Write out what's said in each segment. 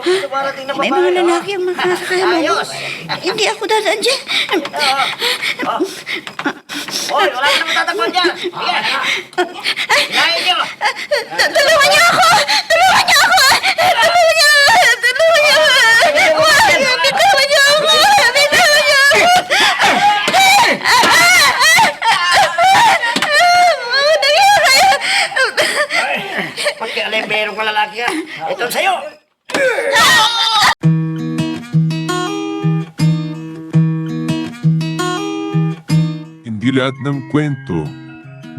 Dumarating na May babae. mga lalaki ang makasakay mo. Ayos. Hindi ako dadaan dyan. Hoy, wala ka naman tatakpan dyan. Sige. Hilahin nyo. Tulungan niyo ako! Tulungan niyo ako! Tulungan niyo! Tulungan niyo! Bitawan niyo ako! Bitawan niyo ako! Pagkialay, meron ka lalaki ka. Ito sa'yo. Hindi lahat ng kwento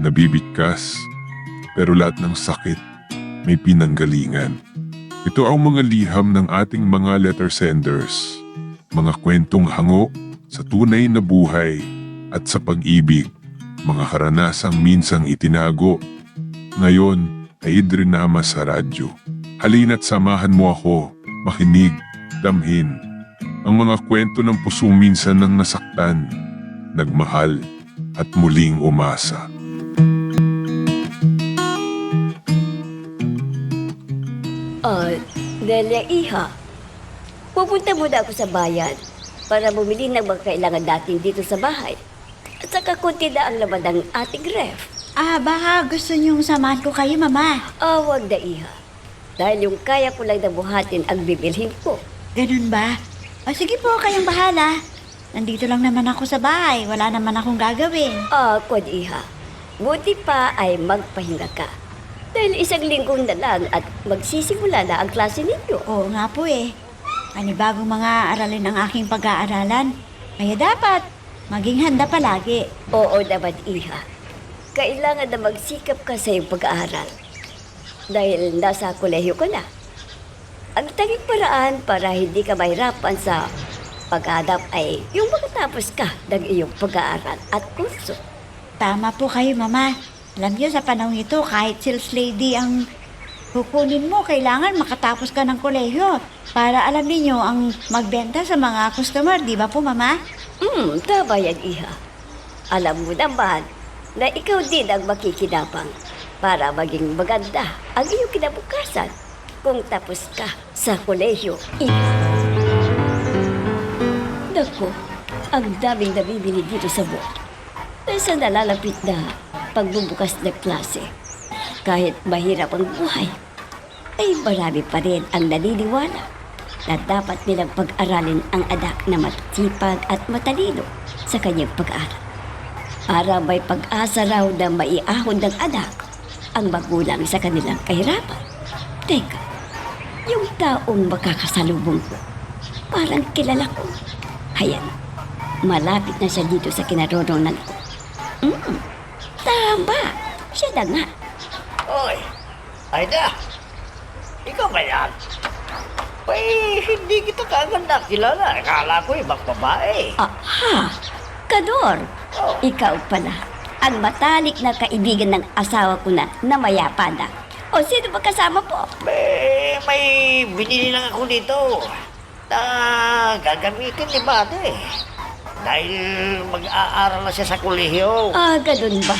nabibigkas, pero lahat ng sakit may pinanggalingan. Ito ang mga liham ng ating mga letter senders, mga kwentong hango sa tunay na buhay at sa pag-ibig, mga karanasang minsang itinago. Ngayon ay idrinama sa radyo. Halina't samahan mo ako, makinig, damhin, ang mga kwento ng pusong minsan nang nasaktan, nagmahal, at muling umasa. Delia Iha, pupunta muna ako sa bayan para bumili ng mga kailangan natin dito sa bahay. At saka kunti na ang laman ng ating ref. Baka gusto niyong samahan ko kayo, Mama. Wag na Iha. Dahil yung kaya ko lang na buhatin ang bibilhin ko. Ganun ba? Sige po, kayong bahala. Nandito lang naman ako sa bahay. Wala naman akong gagawin. Kod Iha, buti pa ay magpahinga ka. Dahil isang linggong na lang at magsisimula na ang klase ninyo. Oo nga po eh. Panibagong mga aralin ang aking pag-aaralan. Kaya dapat maging handa palagi. Oo naman, Iha. Kailangan na magsikap ka sa iyong pag-aaral. Dahil nasa kolehiyo ka na. Ang tanging paraan para hindi ka mahirapan sa pag-adap ay yung makatapos ka ng iyong pag-aaral at kurso. Tama po kayo, Mama. Alam niyo, sa panahon ito, kahit sales lady ang kukunin mo, kailangan makatapos ka ng kolehiyo para alam niyo ang magbenta sa mga customer, di ba po, Mama? Tama yan, Iha. Alam mo naman na ikaw din ang makikinabang para maging maganda ang iyong kinabukasan kung tapos ka sa kolehiyo, Iha. Naku, ang daming nabibili dito sa mall. Dahil sa nalalapit na pagbubukas ng klase. Kahit mahirap ang buhay, ay marami pa rin ang naniniwala na dapat nilang pag-aralin ang anak na matipag at matalino sa kanyang pag-aaral. Para may pag-asa raw na maiahon ng anak ang magulang sa kanilang kahirapan. Teka, yung taong makakasalubong ko, parang kilala ko. Hayan, malapit na siya dito sa kinaroroonan ko. Tama, siya na nga. Hoy, Aida. Ikaw ba yan? Hindi kita kaagad nakilala. Akala ko ibang babae. Aha, Kador, ikaw pala. Ang matalik na kaibigan ng asawa ko na mayapa na. O sino ba kasama po? May binili lang ako dito na gagamitin ni Bate. Dahil mag-aaral na siya sa kolehiyo. Ganun ba?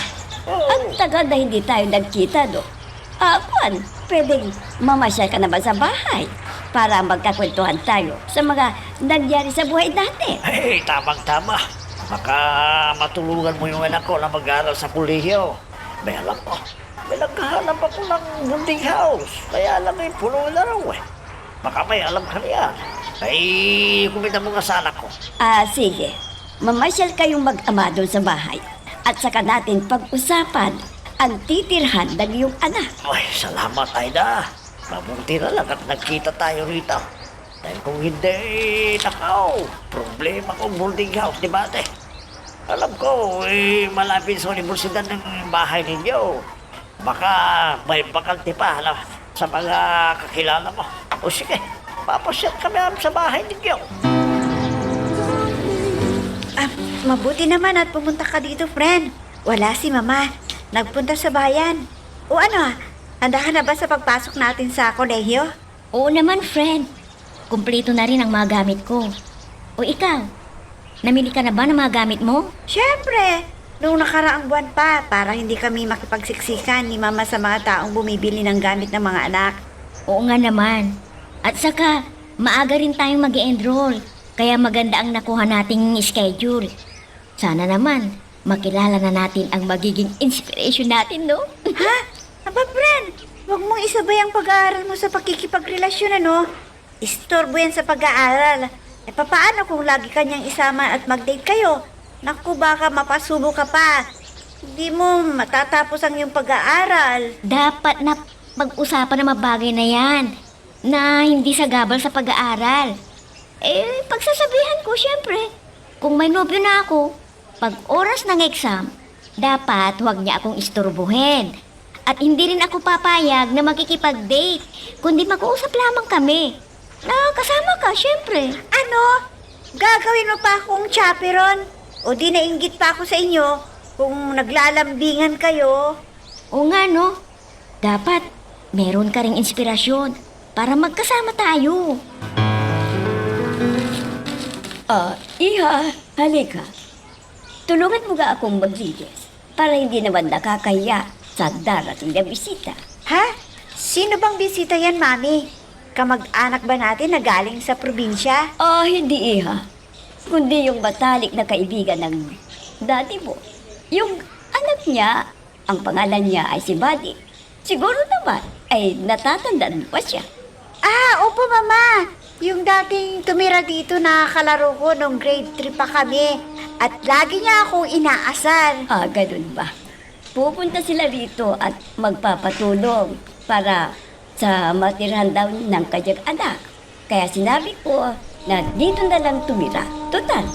Ang tagal na hindi tayo nagkita, no? Kwan, pwedeng mamasyal ka naman sa bahay para magkakwentuhan tayo sa mga nangyari sa buhay natin. Tamang-tama. Baka matulungan mo yung anak ko na mag-aaral sa kolehiyo. May alam ko. May naghahanap ako ng boarding house. Kaya alam mo yung puno na raw eh. Baka may alam ka niyan. Kumita mo nga sa anak ko. Sige. Mamasyal kayong mag-ama doon sa bahay. At saka natin pag-usapan ang titirhan ng iyong anak. Ay, salamat, Aida. Mabuti na lang at nagkita tayo rito. Dahil kung hindi, nakaw, problema kong boarding house, di ba, ate? Alam ko, malapit sa universidad ng bahay ninyo. Baka may bakante pa sa mga kakilala mo. O sige, papasyat kami sa bahay ninyo. Mabuti naman at pumunta ka dito, friend. Wala si Mama. Nagpunta sa bayan. O ano, handa ka na ba sa pagpasok natin sa kolehiyo? Oo naman, friend. Kumpleto na rin ang mga gamit ko. O ikaw, namili ka na ba ng mga gamit mo? Siyempre, noong nakaraang buwan pa para hindi kami makipagsiksikan ni Mama sa mga taong bumibili ng gamit ng mga anak. Oo nga naman. At saka, maaga rin tayong mag-enroll. Kaya maganda ang nakuha nating schedule. Sana naman, makilala na natin ang magiging inspiration natin, no? Ha? Aba, friend, huwag mong isabay ang pag-aaral mo sa pakikipagrelasyon, ano? Istorbo yan sa pag-aaral. E papaano kung lagi kanyang isama at mag-date kayo? Naku, baka mapasubo ka pa. Hindi mo matatapos ang iyong pag-aaral. Dapat na pag-usapan ng mga bagay na yan na hindi sagabal sa pag-aaral. Pagsasabihan ko, syempre, kung may nobyo na ako, pag oras ng exam, dapat huwag niya akong istorbohin. At hindi rin ako papayag na makikipag-date, kundi mag-uusap lamang kami. Na kasama ka, syempre. Ano? Gagawin mo pa akong chaperon? O di nainggit pa ako sa inyo kung naglalambingan kayo? O nga, no? Dapat meron ka ring inspirasyon para magkasama tayo. Iha, halika. Tulungan mo ga akong maglinis para hindi naman nakakaya sa darating na bisita. Ha? Sino bang bisita yan, Mami? Kamag-anak ba natin na galing sa probinsya? Hindi iha. Kundi yung matalik na kaibigan ng daddy mo. Yung anak niya, ang pangalan niya ay si Buddy. Siguro naman ay natatandaan mo pa siya. Opo, Mama. Yung dating tumira dito na kalaro ko nung grade 3 pa kami. At lagi niya akong inaasar. Ganun ba? Pupunta sila rito at magpapatulong para sa matirahan daw ng kanyang anak. Kaya sinabi ko na dito na lang tumira. Total,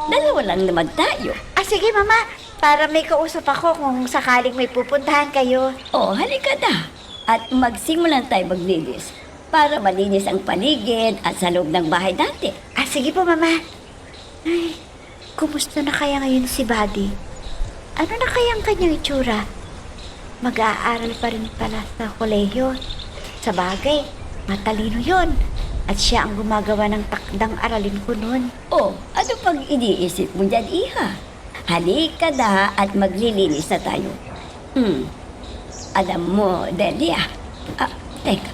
dalawa lang naman tayo. Sige, Mama. Para may kausap ako kung sakaling may pupuntahan kayo. Halika na. At magsimulan tayo maglinis para malinis ang paligid at sa loob ng bahay natin. Sige po, Mama. Ay, kumusta na kaya ngayon si Buddy? Ano na kaya ang kanyang itsura? Mag-aaral pa rin pala sa kolehiyo. Sa bagay, matalino yon. At siya ang gumagawa ng takdang aralin ko noon. Ano pag iniisip mo dyan, Iha? Halika na at maglilinis na tayo. Alam mo, Delia. Teka.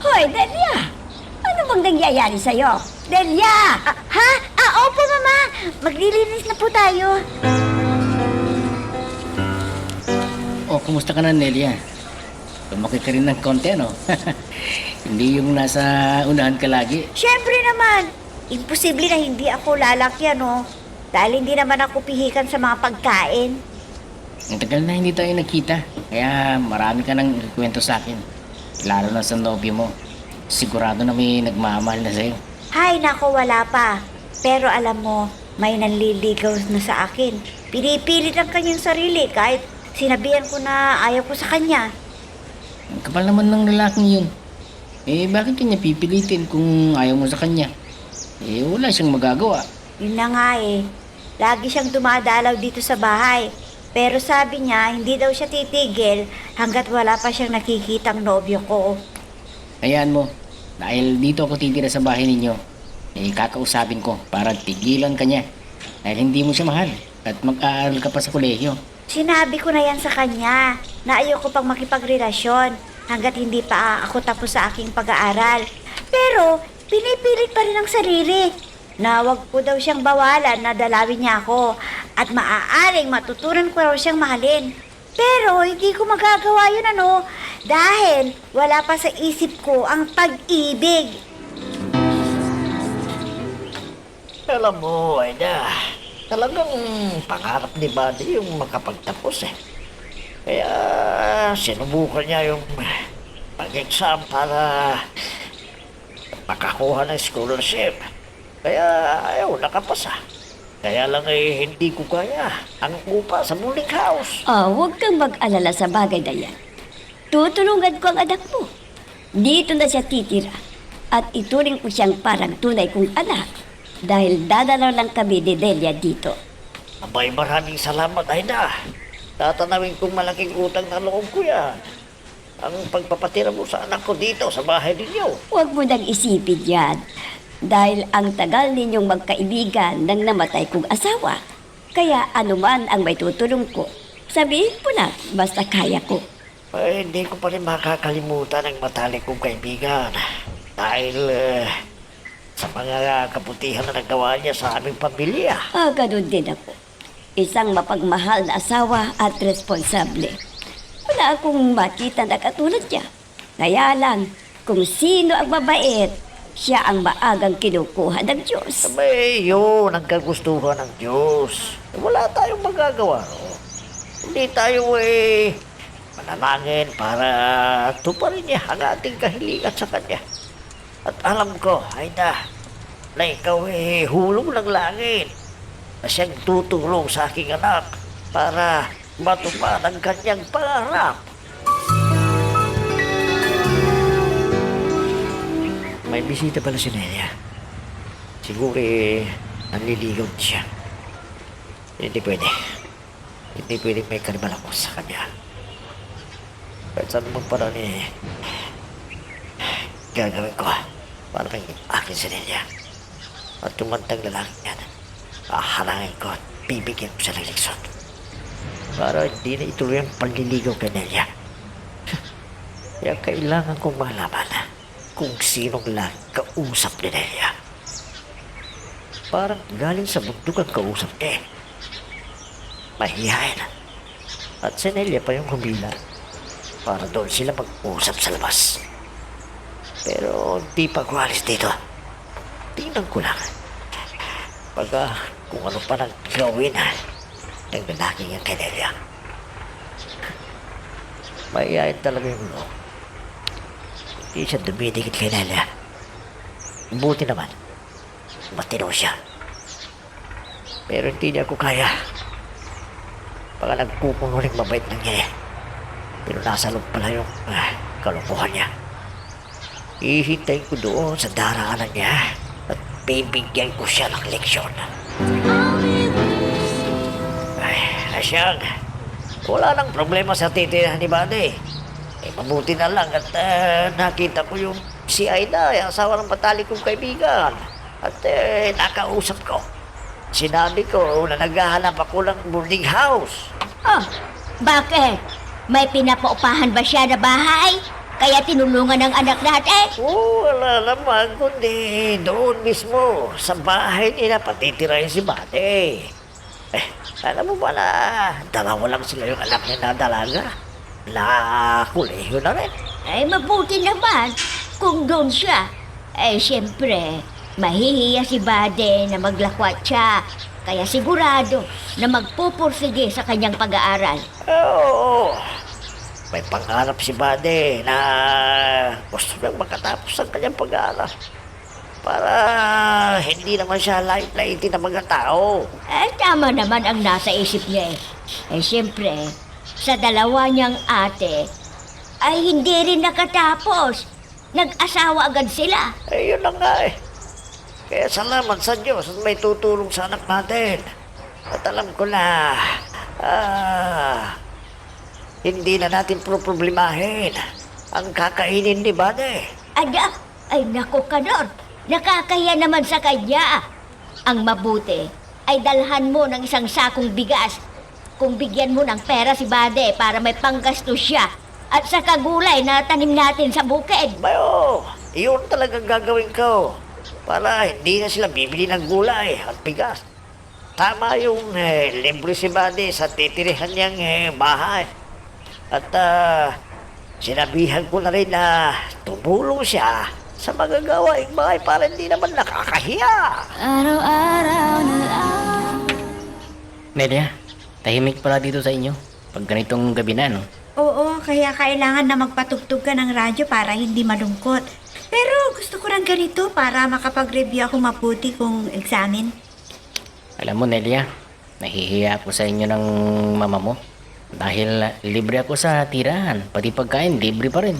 Hoy, Delia! Ano bang nangyayari sa'yo? Delia! Opo, Mama. Maglilinis na po tayo. Kumusta ka na, Nelia? Lumaki ka rin ng konti, ano? Hindi yung nasa unahan ka lagi. Siyempre naman. Imposible na hindi ako lalaki, no? Dahil hindi naman ako pihikan sa mga pagkain. Ang tagal na hindi tayo nakita. Kaya marami ka nang kwento sa akin. Lalo na sa nobyo mo. Sigurado na may nagmamahal na sa'yo. Hay, nako, wala pa. Pero alam mo, may nanliligaw na sa akin. Pinipilit ang kanyang sarili kahit sinabihan ko na ayaw ko sa kanya. Ang kapal naman ng lalaking yun. Bakit kanya pipilitin kung ayaw mo sa kanya? Wala siyang magagawa. Yun na nga eh. Lagi siyang dumadalaw dito sa bahay. Pero sabi niya, hindi daw siya titigil hanggat wala pa siyang nakikitang nobyo ko. Hayaan mo. Dahil dito ako titira sa bahay ninyo, kakausapin ko para tigilan ka niya. Dahil hindi mo siya mahal at mag-aaral ka pa sa kolehiyo. Sinabi ko na yan sa kanya na ayoko pang makipagrelasyon hanggat hindi pa ako tapos sa aking pag-aaral. Pero pinipilit pa rin ang sarili na wag ko daw siyang bawalan na dalawin niya ako at maaaring matutunan ko raw siyang mahalin. Pero hindi ko magagawa yun, ano, dahil wala pa sa isip ko ang pag-ibig. Alam mo, Aida, talagang pangarap ni Buddy yung makapagtapos eh. Kaya sinubukan niya yung pag-exam para makakuha ng scholarship. Kaya ayaw, nakapasa. Kaya lang hindi ko kaya ang upa sa boarding house. Huwag kang mag-alala sa bagay na yan. Tutulungan ko ang anak mo. Dito na siya titira. At ituring ko siyang parang tunay kong anak. Dahil dadalaw lang kami ni Delia dito. Abay, maraming salamat, Aida. Tatanawin kong malaking utang na loob ko yan. Ang pagpapatira mo sa anak ko dito sa bahay ninyo. Huwag mo nang isipin yan. Dahil ang tagal ninyong magkaibigan nang namatay kong asawa. Kaya anuman ang may tutulong ko, sabihin mo lang, basta kaya ko. Hindi ko pa rin makakalimutan ang matalik kong kaibigan. Dahil sa mga kabutihan na nagawa niya sa aming pamilya. Ganun din ako. Isang mapagmahal na asawa at responsable. Wala akong makita na katulad niya. Kaya lang, kung sino ang mabait, siya ang maagang kinukuha ng Diyos. Sabay, yun ang kagustuhan ng Diyos. Wala tayong magagawa. No? Hindi tayo manalangin para tuparin niya ang ating kahilingan sa Kanya. At alam ko, Aida, na ikaw hulog ng langit na siyang tutulong sa aking anak para matupad ang kanyang pangarap. May bisita pala si Nelia. Siguro nanliligaw siya. Hindi pwede. Hindi pwede may karibal ako sa kanya. Kahit saan mong parang gagawin ko para kay akin si Nelia. At tumantang lalaki yan, hahalangin ko at bibigyan ko siya ng leksyon. Para hindi na ituloy ang panliligaw kay Nelia. Kaya kailangan kong malaman kung sinong lang kausap ni Nelia. Parang galing sa bundok ang kausap niya. Mahihayin. At si Nelia pa yung humila para doon sila mag-usap sa labas. Pero di pa ko alis dito. Tingnan ko lang. Pagka kung ano pa nang gawin ng lalaki yung kay Nelia. Mahihayin talaga yung ulo. Hindi siya dumidikit kay Nelia. Buti naman. Matino siya. Pero hindi niya ako kaya. Baka nagkukunuling mabait ng niya eh. Pero nasa loob pala yung kalukuhan niya. Ihintayin ko doon sa daraanan niya at bibigyan ko siya ng leksyon. Ay, Asyang, wala nang problema sa titirahan ni Bade. Mabuti na lang at nakita ko yung si Aida, yung asawa ng patalik kong kaibigan. At nakausap ko. Sinabi ko na naghahanap ako ng boarding house. Oh, bakit? May pinapaupahan ba siya na bahay? Kaya tinulungan ng anak natin? Wala naman, kundi doon mismo sa bahay nila patitirahin si Bate. Alam mo ba na dalawa lang sila yung anak niya na dalaga? Na kolehiyo na rin. Ay, mabuti naman kung doon siya. Siyempre, mahihiya si Bade na maglakwat siya. Kaya sigurado na magpupursige sa kanyang pag-aaral. Oo. May pangarap si Bade na gusto niyang makatapos ang kanyang pag-aaral. Para hindi naman siya lait-laitin ng mga tao. Tama naman ang nasa isip niya eh. Siyempre, sa dalawa niyang ate, ay hindi rin nakatapos. Nag-asawa agad sila. Yun na nga eh. Kaya salamat sa Diyos at may tutulong sa anak natin. At alam ko na, hindi na natin problemahin ang kakainin ni Bade. Ay naku ka nun. Nakakaya naman sa kanya. Ang mabuti ay dalhan mo ng isang sakong bigas. Kung bigyan mo ng pera si Bade para may panggastos siya at sa kagulay na tanim natin sa bukid. Bayo, iyon talagang gagawin ko para hindi na sila bibili ng gulay at bigas. Tama yung libre si Bade sa titirihan niyang bahay. At sinabihan ko na rin na tumulong siya sa mga gawaing bahay para hindi naman nakakahiya. Nelia, tahimik pala dito sa inyo. Pag ganitong gabi na, no? Oo, kaya kailangan na magpatugtog ka ng radyo para hindi malungkot. Pero gusto ko lang ganito para makapag-review ako mabuti kung examine. Alam mo, Nelia, nahihiya ako sa inyo ng mama mo. Dahil libre ako sa tirahan, pati pagkain, libre pa rin.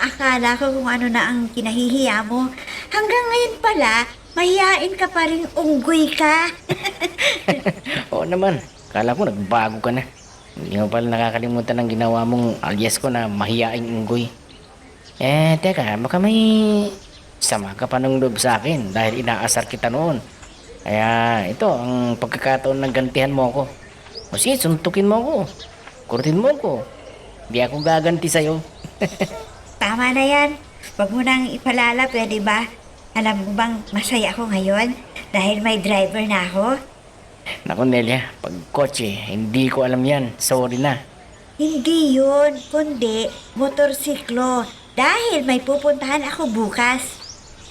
Akala ko kung ano na ang kinahihiya mo. Hanggang ngayon pala, mahihain ka pa rin unggoy ka. Oo naman, kala ko nagbago ka na. Hindi mo pala nakakalimutan ng ginawa mong alias ko na mahiyaing unggoy. Teka, baka may sama ka pa ng loob sa akin dahil inaasar kita noon. Kaya ito, ang pagkakataon ng gantihan mo ako. O sige, suntukin mo ako. Kurtin mo ako. Hindi ako gaganti sa'yo. Tama na yan. Huwag mo nang ipalala, pwede ba? Alam mo bang masaya ako ngayon dahil may driver na ako? Naku, Nelia, pag kotse, hindi ko alam yan. Sorry na. Hindi yun, kundi motorsiklo. Dahil may pupuntahan ako bukas.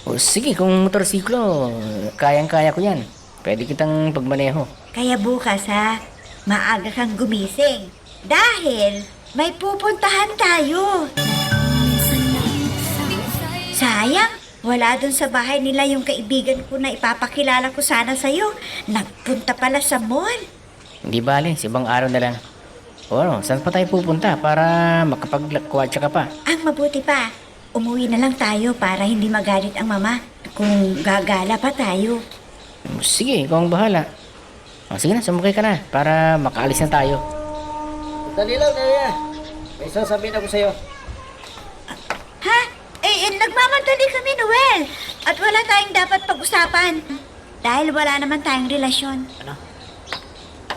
O sige, kung motorsiklo, kayang-kaya ko yan. Pwede kitang pagmaneho. Kaya bukas ha, maaga kang gumising. Dahil may pupuntahan tayo. Sayang, wala dun sa bahay nila yung kaibigan ko na ipapakilala ko sana sa'yo. Nagpunta pala sa mall. Hindi bale, sa ibang araw na lang. O ano, saan pa tayo pupunta para makapaglakwatsa ka pa? Ang mabuti pa, umuwi na lang tayo para hindi magalit ang mama kung gagala pa tayo. Sige, ikaw ang bahala. O, sige na, sumakay ka na para makaalis na tayo. Dali lang, Nelia. May sasabihin ako sa'yo. Ha? Nagmamadali kami, Noel. At wala tayong dapat pag-usapan. Dahil wala naman tayong relasyon. Ano?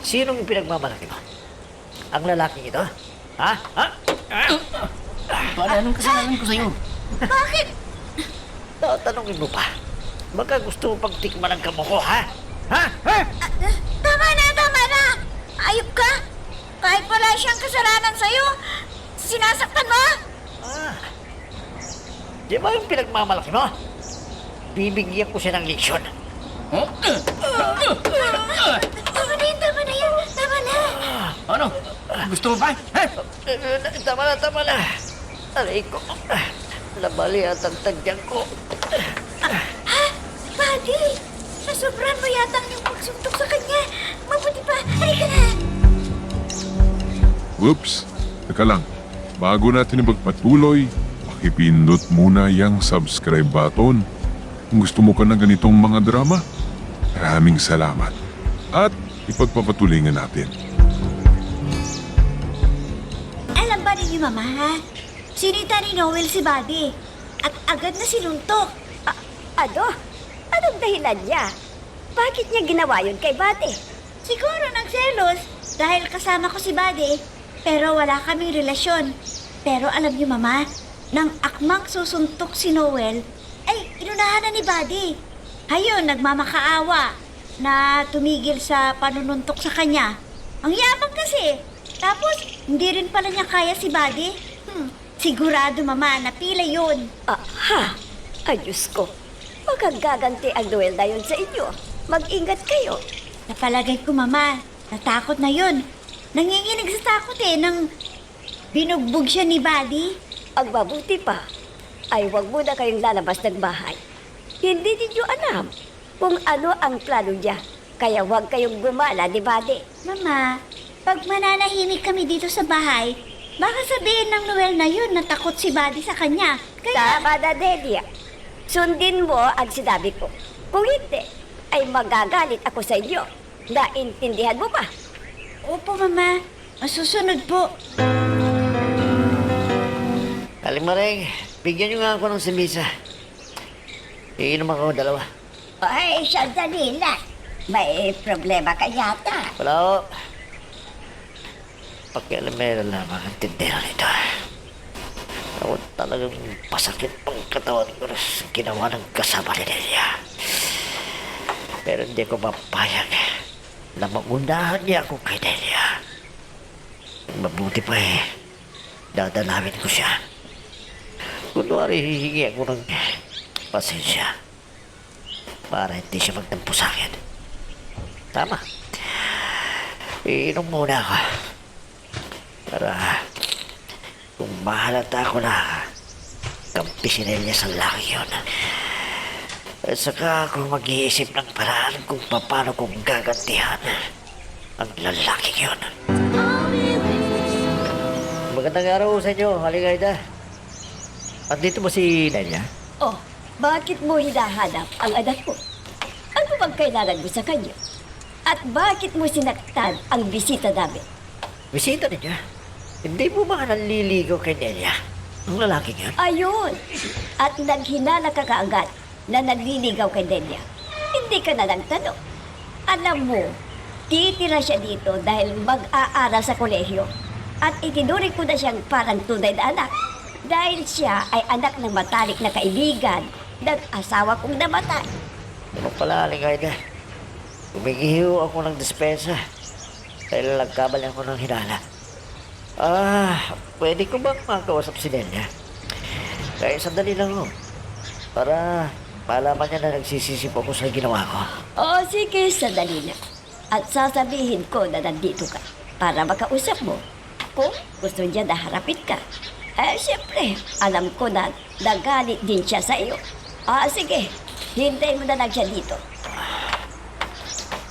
Sinong pinagmamalaki mo? Ang lalaking ito? Ha? Ha? Paano, anong kasalanan ko sa'yo? Bakit? Tatanungin mo pa. Baka gusto mo pang tikman ang kamo ko, ha? Ha? Ha? Tama na, tama na. Ayop ka. Kahit wala siyang kasalanan sa'yo, sinasaktan mo. Ah. Di ba yung pinagmamalaki mo? Bibigyan ko siya ng leksyon. Tama na yun, tama na yun. Tama na. Ano? Gusto mo pa? Ha? Tama na. Aray ko. Labali at ang tadyang ko. Ha? Buddy, nasobran mo yata yung pagsuntok sa kanya. Mabuti pa. Halika na. Whoops! Teka lang, bago natin ipagpatuloy, pakipindot muna yung subscribe button. Kung gusto mo ka ng ganitong mga drama, maraming salamat. At ipagpapatuloy nga natin. Alam ba ninyo, Mama, ha? Sinita ni Noel si Buddy. At agad na sinuntok. Ano? Anong dahilan niya? Bakit niya ginawa yun kay Buddy? Siguro nagselos dahil kasama ko si Buddy. Pero wala kaming relasyon. Pero alam niyo, Mama, nang akmang susuntok si Noel, ay inunahan na ni Buddy. Hayun, nagmamakaawa na tumigil sa panununtok sa kanya. Ang yabang kasi. Tapos, hindi rin pala niya kaya si Buddy. Sigurado, Mama, napila yun. Ha? Ay, Diyos ko. Magagaganti ang Noel na yun sa inyo. Mag-ingat kayo. Napalagay ko, Mama, natakot na yun. Nanginginig sa takot nang binugbog siya ni Buddy. Ang mabuti pa ay huwag muna kayong lalabas ng bahay. Hindi ninyo alam kung ano ang plano niya. Kaya huwag kayong gumala ni Buddy. Mama, pag mananahimik kami dito sa bahay, baka sabihin ng Noel na yun na takot si Buddy sa kanya. Kaya, Tama na, Delia. Sundin mo ang sinabi ko. Kung hindi, ay magagalit ako sa inyo. Naintindihan mo ba? opo, Mama. Masusunod po. Aling Maring, bigyan niyo nga ako ng simisa. Iinom ako dalawa. Ay, sandali lang. May problema ka yata. Wala ko. Pakialamera lamang ang tindera nito. Ako talagang pasakit pang katawan ko sa ginawa ng kasama ni Nelia. Pero hindi ko mapayag na magunahan niya ako kay Nelia. Mabuti pa dadalawin ko siya. Kunwari hihingi ako ng pasensya para hindi siya magtampo sa akin. Tama. Iinom muna ako. Para kung mahalata ako na kampi si Nelia sa laki yun. At saka ako mag-iisip ng paraan kung paano kong gagantihan ang lalaking yun. Magandang araw sa inyo, Aligayda. At dito ba si Nelia? Oh, bakit mo hinahanap ang anak ko? Ano bang kailangan mo sa kanya? At bakit mo sinaktan ang bisita namin? Bisita niya? Hindi mo ba nanliligaw kay Nelia? Ang lalaking yun? Ayun! At naghinala ka kaagad na nagliligaw kay Delia. Hindi ka na nagtanong. Alam mo, titira siya dito dahil mag-aaral sa kolehiyo. At itinuring ko na siyang parang tunay na anak. Dahil siya ay anak ng matalik na kaibigan nag-asawa kong namatay. Ano pala, Aling Aida? Humigihiw ako ng dispensa. Dahil nagkabali ako ng hinala. Pwede ko bang makausap si Nelia? Kaya sandali lang no. Para malaman niya na nagsisisi po ako sa ginawa ko. O sige, sandali na. At sasabihin ko na nandito ka para makausap mo. Kung gusto niya na harapin ka, siyempre, alam ko na nagalit din siya sa iyo. Sige, hintayin mo na lang siya dito.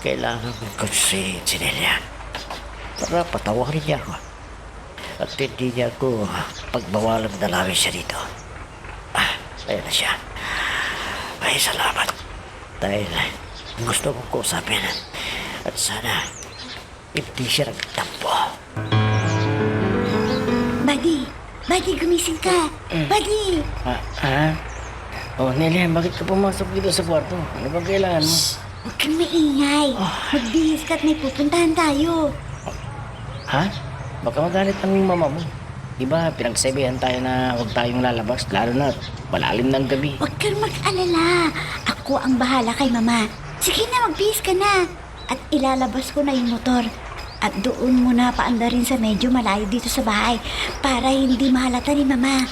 Kailangan ko si Nelia. Para patawarin niya ako. At hindi niya ako pagbawalang dalawin siya dito. Ayan na siya. Ay, salamat. Dahil gusto kong kausapin. At sana hindi siya nagtampo. Buddy, gumising ka. Buddy! Nelia, bakit ka pumasok dito sa kwarto? Ano bang kailangan mo? Huwag kang maingay. Magbihis ka at may pupuntahan tayo. Ha? Baka magalit ang mama mo. Diba, pinagsabihan tayo na huwag tayong lalabas, lalo na malalim ng gabi. Huwag kang mag-alala. Ako ang bahala kay mama. Sige na, magbihis ka na. At ilalabas ko na yung motor. At doon mo na paandarin sa medyo malayo dito sa bahay para hindi mahalata ni mama.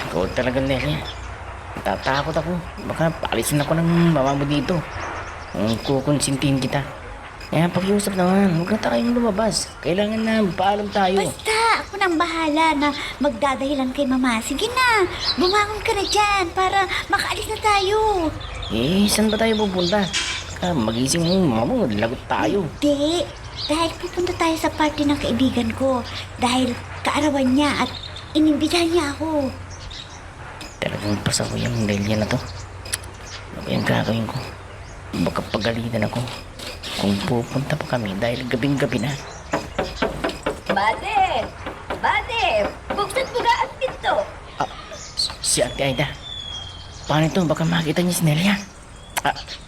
Ikaw talaga, Nelia. Natatakot ako. Baka paalisin ako ng mama mo dito. Kukonsintihin kita. Kaya pakiusap naman, huwag na tayong lumabas. Kailangan na paalam tayo. Basta, ako nang bahala na magdadahilan kay mama. Sige na, bumangon ka na dyan para makaalis na tayo. Saan ba tayo pupunta? Magising mo, mama mo, lagot tayo. Hindi, dahil pupunta tayo sa party ng kaibigan ko. Dahil kaarawan niya at inimbitahan niya ako. Talagang pasako yung Nelia na to. Ano ba yung gagawin ko? Baka pagalitan ako kung pupunta pa kami dahil gabing-gabi na. Bade! Buksan mo nga ang pinto! Si Ate Aida. Paano ito? Baka makita niya si Nelia.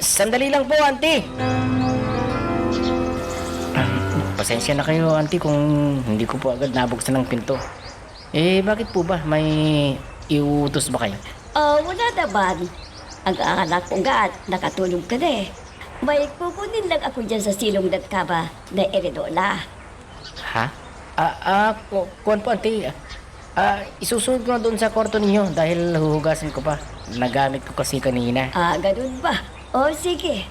Sandali lang po, Auntie! Pasensya na kayo, Auntie, kung hindi ko po agad nabuksan ng pinto. Bakit po ba? May iutos ba kayo? Wala naman. Ang anak ko nga at nakatulog ka na eh. May kukunin lang ako dyan sa silong ng kama na Erinola. Ha? Kuwan po, Auntie. Isusunod ko na doon sa kwarto ninyo dahil huhugasan ko pa. Nagamit ko kasi kanina. Ganun ba? Sige.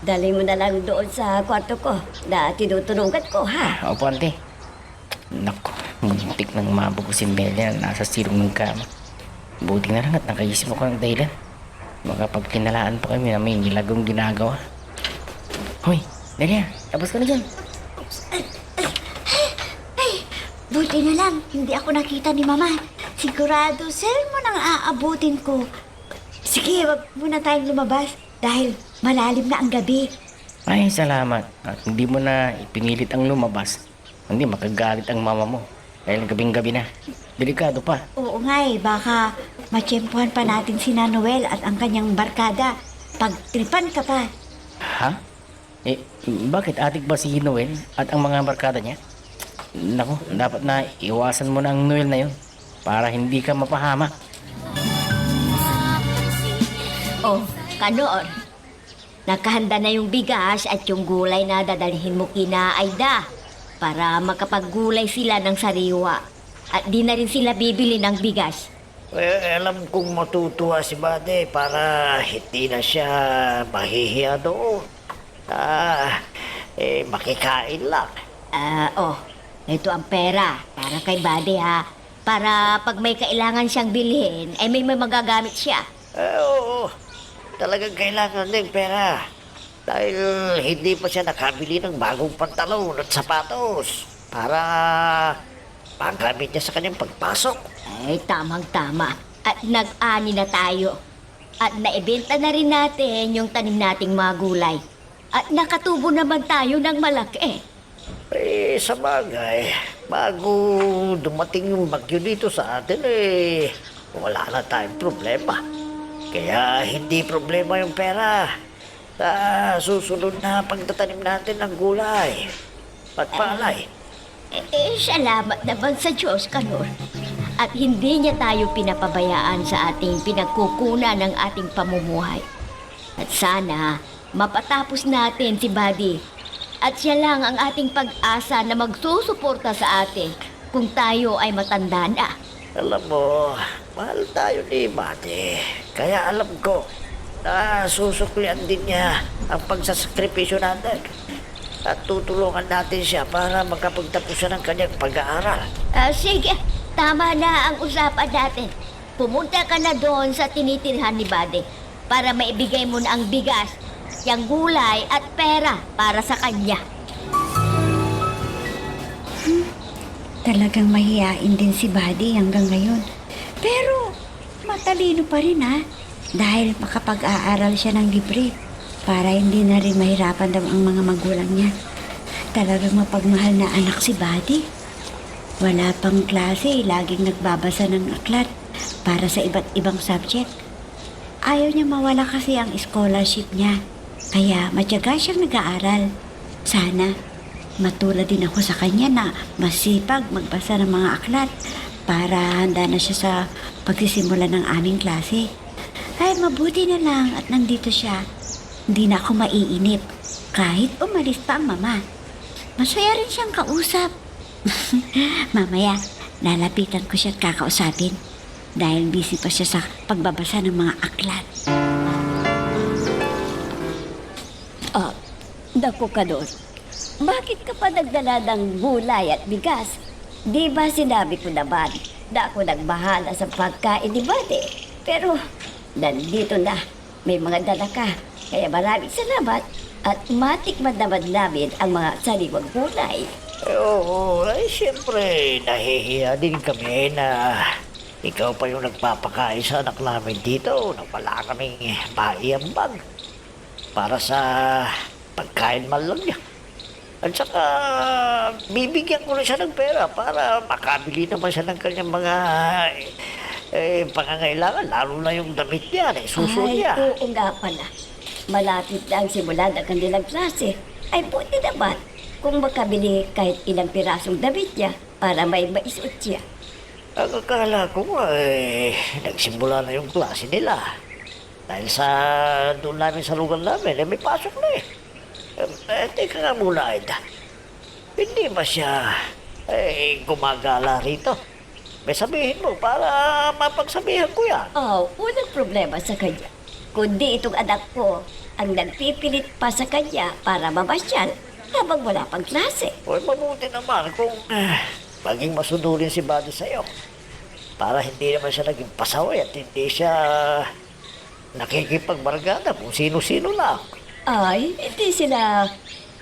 Dali mo na lang doon sa kwarto ko na tinutunugan ko, ha? Opo, Auntie. Naku, muntik nang mabog si Nelia na nasa silong ng kama. Buti na lang at nakaisip ako ng dahilan. Baka pag kinalaan pa kami na may nilagong ginagawa. Hoy, Nelia, tapos ka na dyan. Buti na lang, hindi ako nakita ni mama. Sigurado, mo nang aabutin ko. Sige, wag muna tayong lumabas dahil malalim na ang gabi. Ay, salamat. At hindi mo na ipinilit ang lumabas. Hindi makagalit ang mama mo. Dahil gabing-gabi na. Delikado pa. Oo nga baka matsyempuhan pa natin si Noel at ang kanyang barkada. Pagtripan ka pa. Ha? Bakit atik ba si Noel at ang mga barkada niya? Naku, dapat na iwasan mo na ang Noel na yun para hindi ka mapahamak. Kanor, nakahanda na yung bigas at yung gulay na dadalhin mo kina Aida para makapaggulay sila ng sariwa at di na rin sila bibili ng bigas. Alam kong matutuwa si Bade para hindi na siya mahihiya doon. Makikain lang. Ito ang pera para kay Buddy ha. Para pag may kailangan siyang bilhin, ay may magagamit siya. Oo, talagang kailangan din pera. Dahil hindi pa siya nakabili ng bagong pantalon at sapatos para panggamit niya sa kanyang pagpasok. Tamang-tama. At nag-ani na tayo. At naibenta na rin natin yung tanim nating mga gulay. At nakatubo naman tayo ng malaki. Sa bagay, bago dumating yung bagyo dito sa atin, wala na tayong problema. Kaya hindi problema yung pera. Sa susunod na pagtatanim natin ng gulay at palay. Salamat naman sa Diyos, Kanor. at hindi niya tayo pinapabayaan sa ating pinagkukunan ng ating pamumuhay. At sana mapatapos natin si Buddy at siya lang ang ating pag-asa na magsusuporta sa atin kung tayo ay matanda na. Alam mo, mahal tayo ni Buddy. Kaya alam ko na susuklian din niya ang pagsasakripisyo natin. At tutulungan natin siya para makapagtapos siya ng kanyang pag-aaral. Sige, tama na ang usapan natin. Pumunta ka na doon sa tinitirhan ni Buddy para maibigay mo na ang bigas, yung gulay at pera para sa kanya. Talagang mahiyain din si Buddy hanggang ngayon. Pero matalino pa rin ha. Dahil makapag-aaral siya ng libre para hindi na rin mahirapan daw ang mga magulang niya. Talagang mapagmahal na anak si Buddy. Wala pang klase, laging nagbabasa ng aklat para sa iba't ibang subject. Ayaw niya mawala kasi ang scholarship niya. Kaya matyaga siyang nag-aaral. Sana matulad din ako sa kanya na masipag magbasa ng mga aklat para handa na siya sa pagsisimula ng aming klase. Ay, mabuti na lang at nandito siya. Hindi na ako maiinip kahit umalis pa ang mama. Masaya rin siyang kausap. Mamaya, lalapitan ko siya at kakausapin dahil busy pa siya sa pagbabasa ng mga aklat. Dako ka doon. Bakit ka pa nagdala ng gulay at bigas? Di ba sinabi ko naman na ako nagbahala sa pagkain ni Buddy? Pero nandito na, may mga dala ka. Kaya maraming salamat at matikman naman namin ang mga sariwang gulay. Oo, ay siyempre, nahihiya din kami na ikaw pa yung nagpapakain sa anak namin dito na wala kaming maiambag para sa pagkain man lang niya. At saka, bibigyan ko na siya ng pera para makabili naman siya ng kanyang mga pangangailangan, lalo na yung damit niya, suso niya. Ay, oo nga pala. Malapit na ang simula ng kanilang klase. Ay, buti naman kung makabili kahit ilang pirasong damit niya para may maisuot siya. Ang akala ko nga, nagsimula na yung klase nila. Dahil sa doon namin sa lugar namin, may pasok na eh. Teka nga muna, Aida. Hindi ba siya gumagala rito? May sabihin mo para mapagsabihan ko yan. Walang problema sa kanya. Kundi itong anak ko ang nagpipilit pa sa kanya para mamasyal habang wala pang klase. Uy, mabuti naman kung maging masunurin si Buddy sa'yo. Para hindi naman siya naging pasaway at hindi siya nakikipagbargada kung sino-sino lang. Ay, hindi sila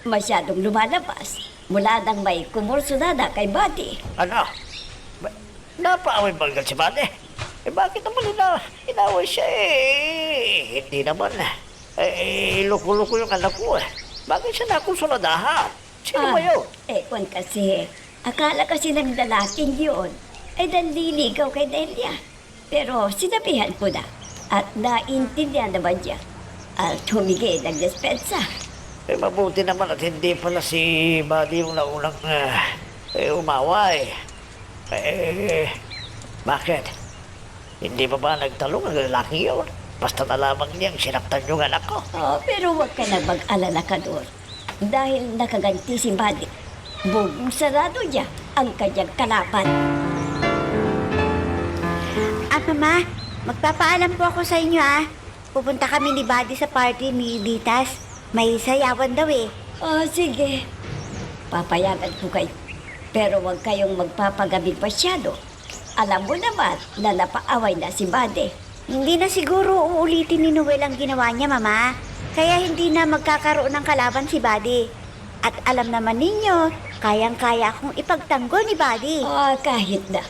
masyadong lumalabas mula nang may kumursunada kay Buddy. Ano? Napaaway bargal si Buddy? Bakit naman inaway siya Hindi naman. Loko-loko yung anak ko Bakit siya nakusunadahan? Sino ba yun? Kung kasi, akala kasi ng lalaking yun ay nanliligaw kay Delia. Pero sinabihan ko na at naintindihan naman niya at humingi ng despensa. Mabuti naman at hindi pala si Buddy yung naunang umaway. Bakit? Hindi ba nagtalong ang lalaki yun? Basta na lamang niyang sinaktan yung anak ko. Pero huwag ka na mag-alala ka doon. Dahil nakaganti si Buddy, buong sarado niya ang kanyang kalaban. Mama, magpapaalam po ako sa inyo Pupunta kami ni Buddy sa party ni Litas. May sayawan daw Sige. Papayagan ko kayo. Pero huwag kayong magpapagabig masyado. Alam mo naman na napaaway na si Buddy. Hindi na siguro uulitin ni Noel ang ginawa niya, Mama. Kaya hindi na magkakaroon ng kalaban si Buddy. At alam naman ninyo, kayang-kaya akong ipagtanggol ni Buddy. Kahit na.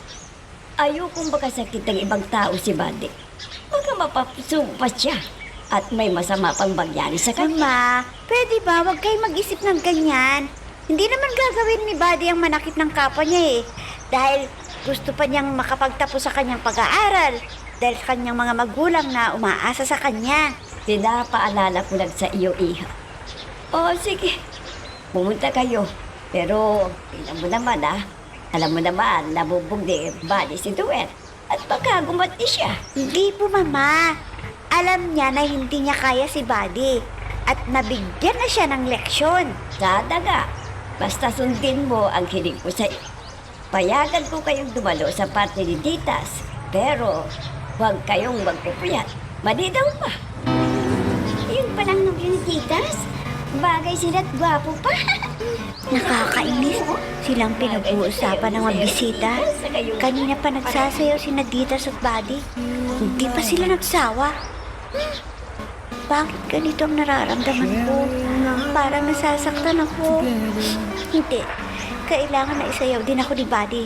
Ayokong makasakit ng ibang tao si Buddy. Baka mapapasumpa siya. At may masama pang mangyari sa kanya. Mama, pwede ba wag kayo mag-isip ng ganyan? Hindi naman gagawin ni Buddy ang manakit ng kapwa niya Dahil gusto pa niyang makapagtapos sa kanyang pag-aaral. Dahil kanyang mga magulang na umaasa sa kanya. Pinapaalala ko lang sa iyo, Iha. Sige. Pumunta kayo. Pero, tingnan mo naman Alam mo naman, nabubog ni Buddy si Duet. At baka gumati siya. Hindi po, Mama. Alam niya na hindi niya kaya si Buddy. At nabigyan na siya ng leksyon. Dadaga, basta sundin mo ang hiling ko sa iyo. Payagan ko kayong dumalo sa party ni Titas. Pero, huwag kayong magpupuyat. Malidaw pa. Yun palang nobyo ni Titas. Bagay sila at gwapo pa. Nakakainis. Silang pinag-uusapan ng mga bisita. Kanina pa nagsasayaw si Naditas at Buddy. Hindi pa sila nagsawa. Bakit ganito ang nararamdaman ko? Parang nasasaktan ako. Hindi. Kailangan na isayaw din ako ni Buddy.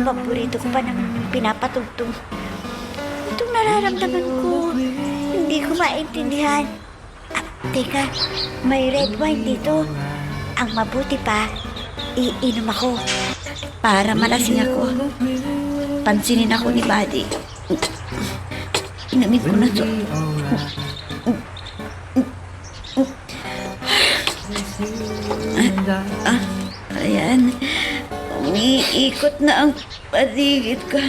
Paborito ko pa naman yung pinapatugtog. Itong nararamdaman ko, hindi ko maintindihan. Teka, may red wine dito. Ang mabuti pa, iinom ako. Para malasing ako. Pansinin ako ni Buddy. Inumin ko na to. Ayan. Umiikot na ang paligid ko.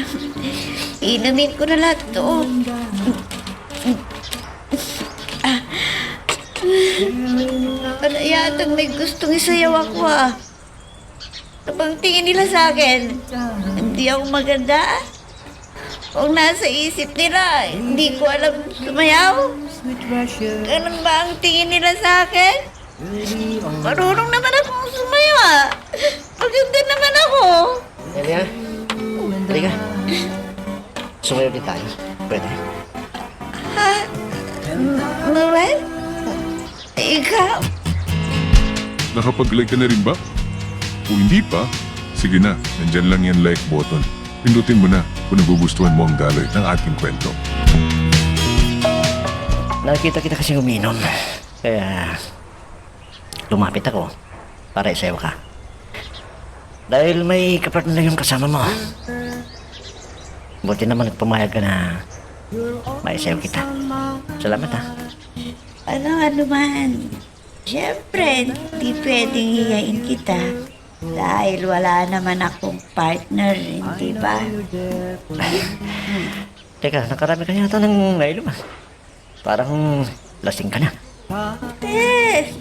Inumin ko na lahat to. Ano yatang may gustong isayaw ako Kapag tingin nila sa akin, hindi ako maganda. Kung nasa isip nila, hindi ko alam sumayaw. Ganun ba ang tingin nila sa akin? Marunong naman akong sumayaw Maganda naman ako. Elia, halika. Sumayaw din tayo. Pwede. Noel? Ikaw? Nakapag-like ka na rin ba? Kung hindi pa, sige na, nandyan lang yan like button. Pindutin mo na kung nagugustuhan mo ang daloy ng ating kwento. Nakita kita kasi uminom. Kaya lumapit ako para isayaw ka. Dahil may kapartner na yung kasama mo. Buti naman nagpumayag ka na maisayaw kita. Salamat ha. Ano man. Siyempre, hindi pwedeng hiyain kita. Dahil wala naman akong partner, hindi ba? Teka, nakarami ka yata ng nainom ah. Parang lasing ka na. Yes!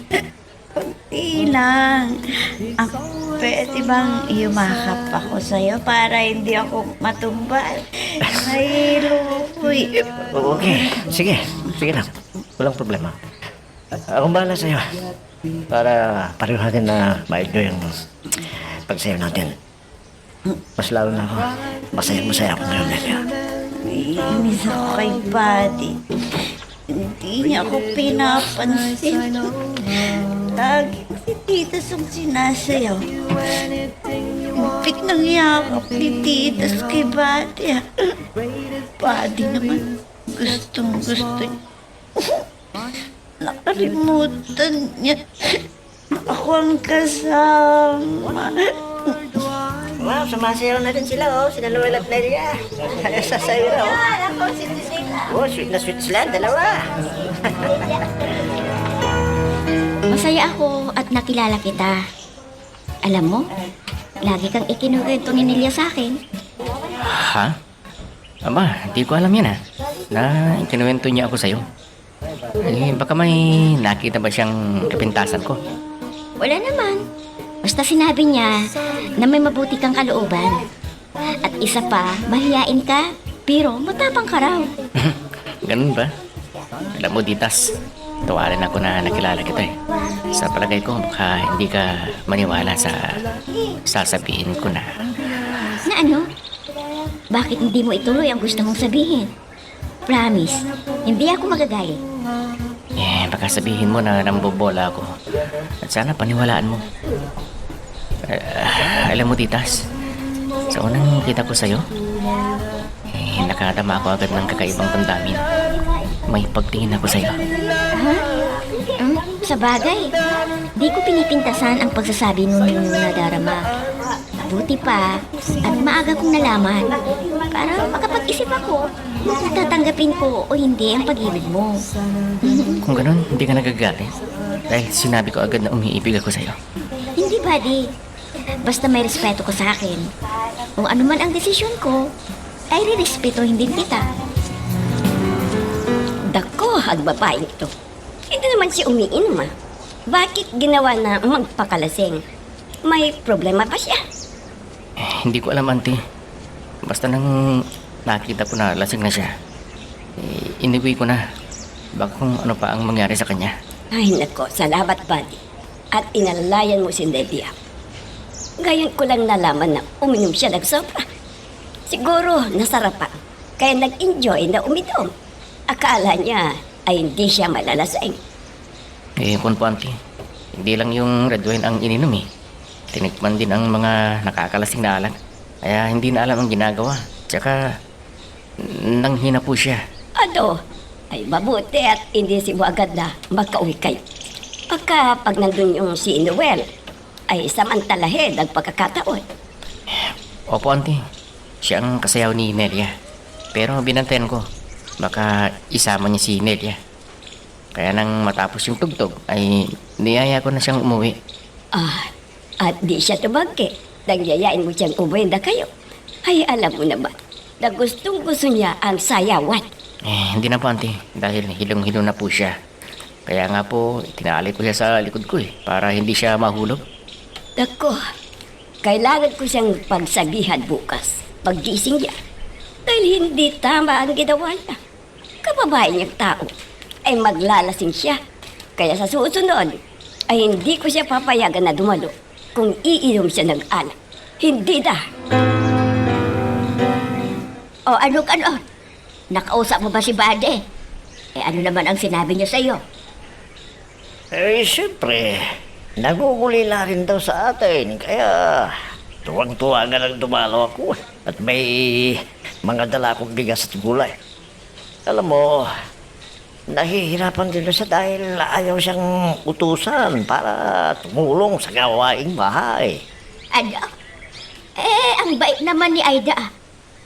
Kunti lang. Pwede bang yumakap ako sa'yo para hindi ako matumbal? Mahilo ko eh. Okay, sige. Sige lang. Walang problema. Akong bahala sa'yo. Para pareho natin na ma-enjoy yung pagsayaw natin. Mas lalo na ako. Masaya ako ngayon, Nelia. Iinis ako kay Buddy. Hindi niya ako pinapansin. Lagi si Titas ang sinasayaw. Pik nang yakap ni Titas kay Buddy. Buddy naman gustong gusto niya. Nakalimutan niya. Ako ang kasama. Wow, sumasayaw na din sila, oh. Sila Noel at Nelia. Sasayaw na, oh. Ako si Tisita. Oh, sweet na sweet sila, dalawa. Masaya ako at nakilala kita. Alam mo, lagi kang ikinuwento ni Nelia sa akin. Ha? Aba, hindi ko alam yan na ikinuwento niya ako sa'yo. Baka may nakita ba siyang kapintasan ko? Wala naman. Basta sinabi niya na may mabuti kang kalooban. At isa pa, mahiyain ka, pero matapang ka raw. Ganun ba? Alam mo, Ditas, tawaran ako na nakilala kita eh. Sa palagay ko, baka hindi ka maniwala sa sasabihin ko na. Na ano? Bakit hindi mo ituloy ang gusto mong sabihin? Promise, hindi ako magagalit. Baka sabihin mo na nambobola ako. At sana paniwalaan mo. Alam mo, Titas, sa unang kita ko sa'yo, nakadama ako agad ng kakaibang damdamin. May pagtingin ako sa'yo. Ha? Sa bagay, di ko pinipintasan ang pagsasabi mo ng nadarama. Buti pa, at maaga kong nalaman para makapag-isip ako kung tatanggapin ko o hindi ang pag-ibig mo. Kung ganun, hindi ka nagagalit. Dahil sinabi ko agad na umiibig ako sa'yo. Hindi, buddy. Basta may respeto ko sa akin. Kung ano man ang desisyon ko, ay rirespetuhin din kita. Dako, hagbabae ito. Hindi naman siya umiinom ah. Bakit ginawa na magpakalasing? May problema pa siya. Hindi ko alam, auntie. Basta nang nakita ko na lasing na siya, iniwi ko na. Baka kung ano pa ang mangyari sa kanya. Ay nako, salamat buddy. At inalalayan mo si Nelia. Ngayon ko lang nalaman na uminom siya ng sobra. Siguro nasarapan, kaya nag-enjoy na uminom. Akala niya ay hindi siya malalasing. Kung po, auntie, hindi lang yung red wine ang ininom eh. Tinikman din ang mga nakakalasing na alak. Kaya hindi na alam ang ginagawa. Tsaka, nanghina po siya. Ano? Ay mabuti at hindi si mo agad na magkauwi kayo. Pagka pag nandun yung si Noel, ay samantalahin ang pagkakataon. Opo, auntie. Siya ang kasayaw ni Nelia. Pero binantayan ko, baka isama niya si Nelia. Kaya nang matapos yung tugtog, ay niyaya ko na siyang umuwi. At di siya tumangki. Nagyayain mo siyang umuwi na kayo. Ay alam mo naman, na gustong gusto niya ang sayawan. Hindi na po, auntie. Dahil hilong-hilo na po siya. Kaya nga po, tinali ko siya sa likod ko para hindi siya mahulog. Dako, kailangan ko siyang pagsabihan bukas. Paggising niya. Dahil hindi tama ang ginawa niya. Kababae niyang tao ay maglalasing siya. Kaya sa susunod, ay hindi ko siya papayagan na dumalo kung iinom siya ng alak. Hindi na. O ano ka no? Nakausap mo ba si Bade? Ano naman ang sinabi niya sa'yo? Siyempre, nagugulila rin daw sa atin. Kaya, tuwang-tuwa nga lang dumalo ako. At may mga dala akong bigas at gulay. Alam mo, nahihirapan din siya dahil ayaw siyang utusan para tumulong sa gawaing bahay. Ano? Ang bait naman ni Aida.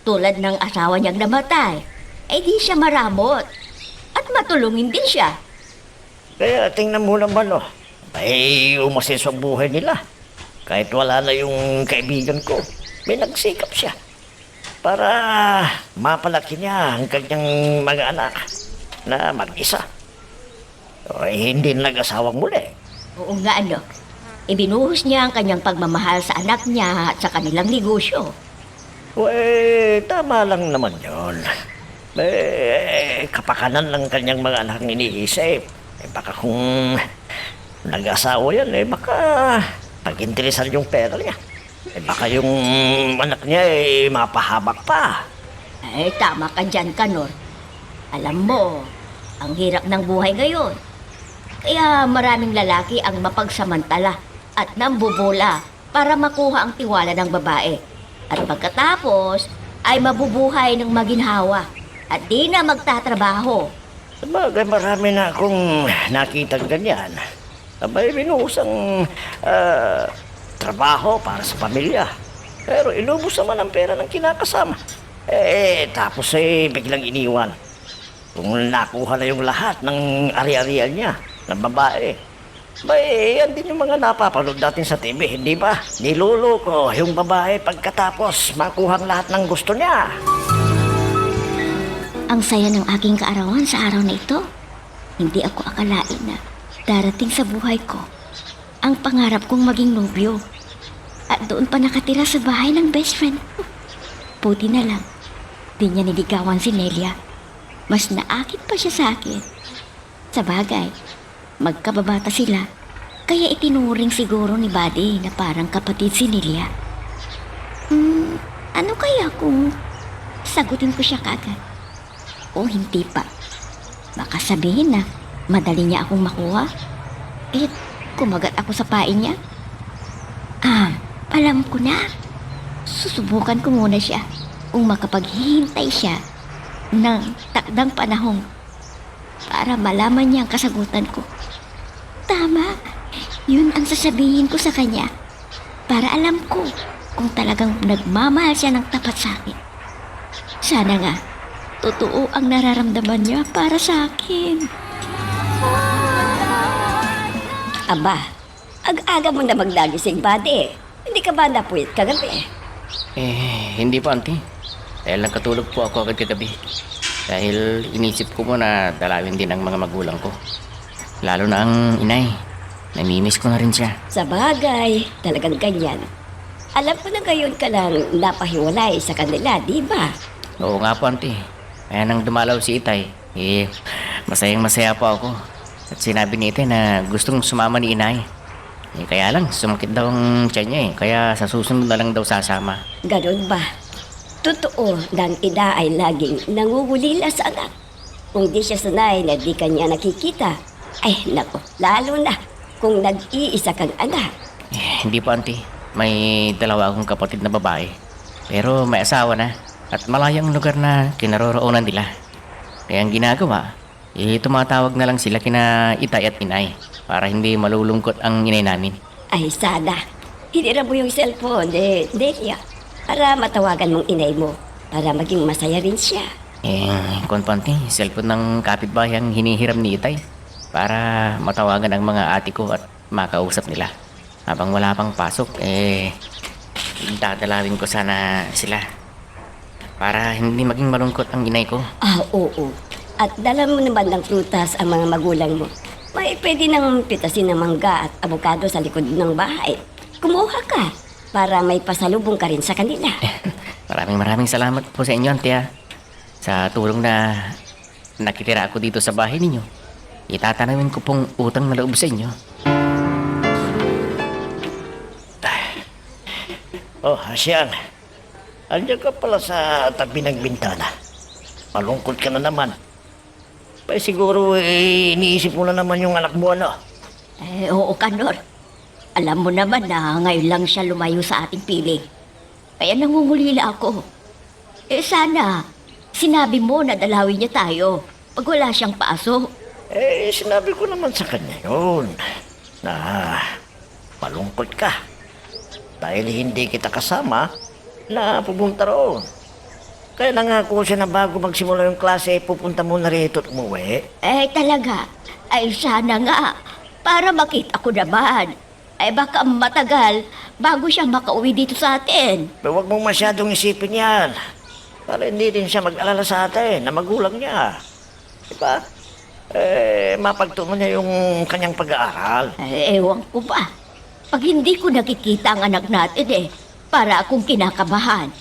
Tulad ng asawa niyang namatay, di siya maramot. At matulungin din siya. Kaya tingnan mo naman, ay umasis ang buhay nila. Kahit wala na yung kaibigan ko, may nagsikap siya para mapalaki niya ang kanyang mga anak na mag-isa. Hindi nag-asawang muli. Oo nga ano. Ibinuhos niya ang kanyang pagmamahal sa anak niya at sa kanilang negosyo. Tama lang naman yun. Kapakanan lang kanyang mga anak iniisip. Baka kung nag-asawa yan, baka pag-interesan yung pera niya. Baka yung anak niya mapahabak pa. Tama ka dyan, Kanor. Alam mo, ang hirap ng buhay ngayon. Kaya maraming lalaki ang mapagsamantala at nambubola para makuha ang tiwala ng babae. At pagkatapos ay mabubuhay ng maginhawa at di na magtatrabaho. Sabagay, marami na akong nakitang ganyan. Sabay, binuhos ang trabaho para sa pamilya. Pero inubos naman ang pera ng kinakasama. Tapos biglang iniwan. Kung nakuha na yung lahat ng ari-arian niya, ng babae, yan din yung mga napapanood natin sa TV, hindi ba? Niluloko yung babae pagkatapos makuha ang lahat ng gusto niya. Ang saya ng aking kaarawan sa araw na ito. Hindi ako akalain na darating sa buhay ko ang pangarap kong maging nobyo. At doon pa nakatira sa bahay ng best friend ko. Buti na lang, di niya niligawan si Nelia. Mas naakit pa siya sa akin. Sa bagay, magkababata sila, kaya itinuring siguro ni Buddy na parang kapatid si Nelia. Ano kaya kung sagutin ko siya kagad? O hindi pa. Baka sabihin na madali niya akong makuha. Kumagat ako sa pain niya. Alam ko na. Susubukan ko muna siya kung makapaghihintay siya ng takdang panahon para malaman niya ang kasagutan ko. Tama. Yun ang sasabihin ko sa kanya para alam ko kung talagang nagmamahal siya ng tapat sa akin. Sana nga, totoo ang nararamdaman niya para sa akin. Aba, ag-aga mo na maglagising, buddy. Hindi ka ba napuyat kagabi? Hindi po, auntie. Dahil nagkatulog po ako agad kagabi. Dahil inisip ko muna dalawin din ang mga magulang ko. Lalo na ang inay. Namimiss ko na rin siya. Sa bagay, talagang ganyan. Alam ko na ngayon ka lang napahiwalay sa kanila, di ba? Oo nga po, auntie. Kaya nang dumalaw si Itay, masayang masaya po ako. At sinabi ni Itay na gustong sumama ni inay. Kaya lang, sumakit daw ang tiyan niya Kaya sa susunod na lang daw sasama. Ganon ba? Totoo na ang ina ay laging nangungulila sa anak. Kung di siya sanay na di kanya nakikita, ay nako, lalo na kung nag-iisa kang anak. Hindi po, auntie. May dalawa akong kapatid na babae. Pero may asawa na. At malayang lugar na kinaroroonan nila. Kaya ang ginagawa, tumatawag na lang sila kina Itay at inay. Para hindi malulungkot ang inay namin. Ay sana, hinira mo yung cellphone, Delia, para matawagan mong inay mo, para maging masaya rin siya. Konpanti, cellphone ng kapitbahay ang hinihiram ni Itay. Para matawagan ang mga ate ko at makausap nila. Habang wala pang pasok, dadalawin ko sana sila. Para hindi maging malungkot ang inay ko. Ah, oo. At dala mo naman ng prutas ang mga magulang mo. May pwede nang pitasin ng mangga at abukado sa likod ng bahay. Kumuha ka para may pasalubong ka rin sa kanila. Maraming salamat po sa inyo, auntie. Sa tulong na nakitira ako dito sa bahay ninyo. Itatanawin ko pong utang na loob sa inyo. Oh, Asyang. Andiyan ka pala sa tabi ng bintana. Malungkot ka na naman. Siguro iniisip mo na naman yung anak mo, ano? Oo, Kanor. Alam mo naman na ngayon lang siya lumayo sa ating piling. Kaya nangungulila ako. Sana, sinabi mo na dalawin niya tayo pag wala siyang pasok. Sinabi ko naman sa kanya yun. Na malungkot ka. Dahil hindi kita kasama na pupunta roon. Kaya nangako siya na bago magsimula yung klase, pupunta muna rito at umuwi. Talaga. Ay, sana nga. Para makita ko naman. Baka matagal bago siya makauwi dito sa atin. Pero huwag mong masyadong isipin yan. Para hindi din siya mag-alala sa atin na magulang niya. Diba? Mapagtuman niya yung kanyang pag-aaral. Ewan ko ba. Pag hindi ko nakikita ang anak natin para akong kinakabahan.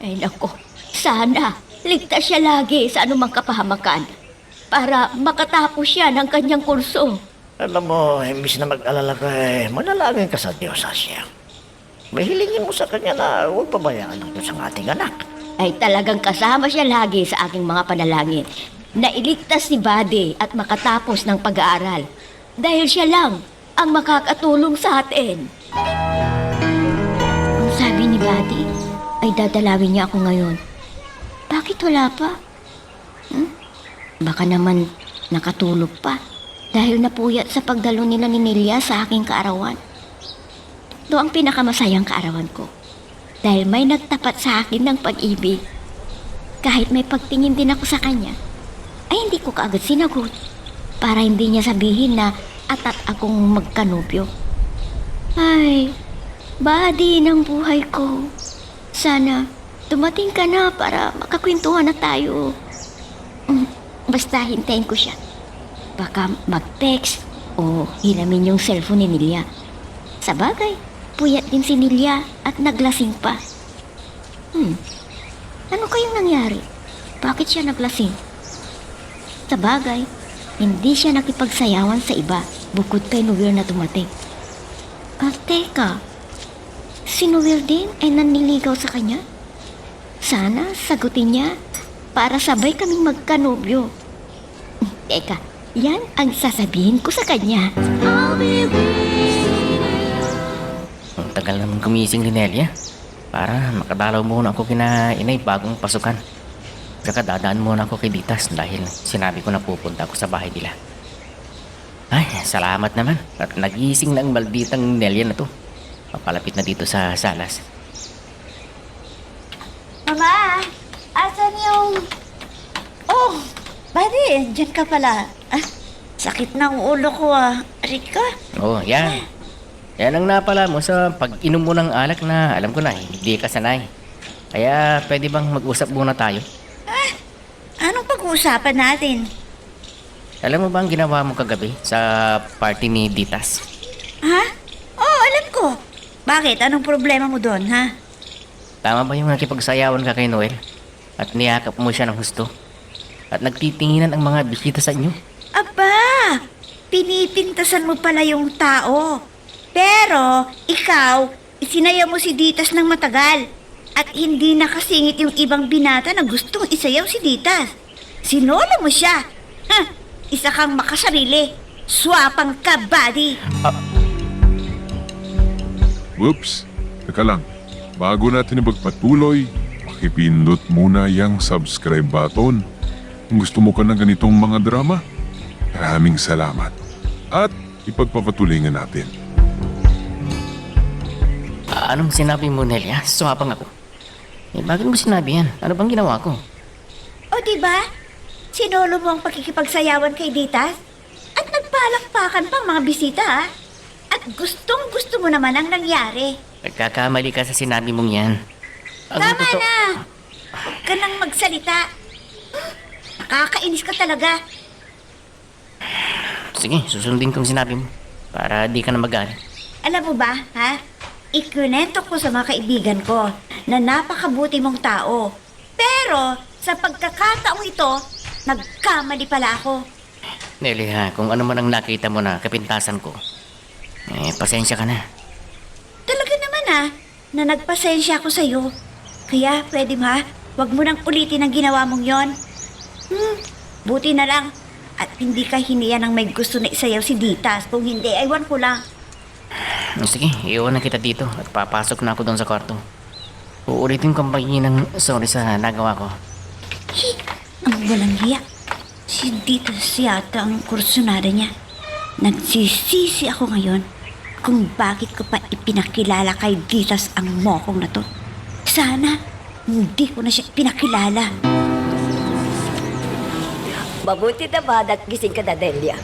Nako. Sana, ligtas siya lagi sa anumang kapahamakan para makatapos siya ng kanyang kurso. Alam mo, imbis na mag-alala ka, manalangin ka sa Diyos, Asya. Mahilingin mo sa kanya na huwag pabayaan ng Diyos ang ating anak. Talagang kasama siya lagi sa aking mga panalangin na iligtas si Buddy at makatapos ng pag-aaral dahil siya lang ang makakatulong sa atin. Ang sabi ni Buddy ay dadalawin niya ako ngayon. Bakit wala pa? Baka naman nakatulog pa dahil napuyat sa pagdalo nila ni Nelia sa aking kaarawan. Ito ang pinakamasayang kaarawan ko dahil may nagtapat sa akin ng pag-ibig. Kahit may pagtingin din ako sa kanya, ay hindi ko kaagad sinagot para hindi niya sabihin na atat akong magkanobyo. Ay, Buddy ng buhay ko. Sana dumating ka na para makakwentuhan na tayo. Basta hintayin ko siya. Baka mag-text o hinamin yung cellphone ni Nelia. Sa bagay, puyat din si Nelia at naglasing pa. Ano kayong nangyari? Bakit siya naglasing? Sa bagay, hindi siya nakipagsayawan sa iba bukod kay Noel na dumating. Teka, si Noel din ay nanliligaw sa kanya? Sana sagutin niya para sabay kaming magkanobyo. Teka, yan ang sasabihin ko sa kanya. Ang tagal naman gumising ni Nelia. Para makadalaw muna ako kina inay bagong pasukan. Saka dadaan muna ako kay Ditas dahil sinabi ko na pupunta ako sa bahay nila. Ay, salamat naman. At nagising na ang malditang Nelia na to. Papalapit na dito sa salas. Mama, asan yung... Oh, Buddy, dyan ka pala. Sakit ng ulo ko Rika. Oh, yan. Yan ang napala mo sa pag-inom mo ng alak na alam ko na hindi ka sanay. Kaya pwede bang mag-usap muna tayo? Anong pag-uusapan natin? Alam mo ba ang ginawa mo kagabi sa party ni Ditas? Ha? Oo, alam ko. Bakit? Anong problema mo doon, ha? Tama ba yung nakipagsayawan ka kay Noel? At niyakap mo siya ng husto? At nagtitinginan ang mga bisita sa inyo? Aba! Pinipintasan mo pala yung tao. Pero, ikaw, isinayaw mo si Ditas ng matagal. At hindi nakasingit yung ibang binata na gustong isayaw si Ditas. Sinolo mo siya. Ha? Isa kang makasarili. Swapang ka, buddy. Whoops! Teka lang. Bago natin ipagpatuloy, pakipindot muna yung subscribe button. Kung gusto mo ka ng ganitong mga drama, maraming salamat. At ipagpapatuloy nga natin. Anong sinabi mo, Nelia? Sumapang ako. Bakit mo sinabi yan? Ano bang ginawa ko? O diba? Sinolo mo ang pakikipagsayawan kay Ditas? At nagpalakpakan pang mga bisita, ha? At gustong-gusto mo naman ang nangyari. Nagkakamali ka sa sinabi mong yan. Ang Tama totoo- na! Huwag ka nang magsalita. Nakakainis ka talaga. Sige, susundin kong sinabi mo. Para di ka na magalit. Alam mo ba, ha? Ikunento ko sa mga kaibigan ko na napakabuti mong tao. Pero sa pagkakataong ito, nagkamali pala ako. Nelia, kung ano man ang nakita mo na kapintasan ko, pasensya ka na. Talaga naman na nagpasensya ako sa'yo. Kaya pwede ba, wag mo nang ulitin ang ginawa mong yon. Buti na lang. At hindi ka hiniya ng may gusto na isayaw si Ditas. Kung hindi, aywan ko lang. Sige, iwan na kita dito at papasok na ako doon sa kwarto. Uulitin ko ang paghingi ng sorry sa nagawa ko. Ang walang hiya. Si Ditas yata ang kursunada niya. Nagsisisi ako ngayon kung bakit ko pa ipinakilala kay Ditas ang mokong na to. Sana hindi ko na siya pinakilala. Mabuti naman at gising ka na, Delia.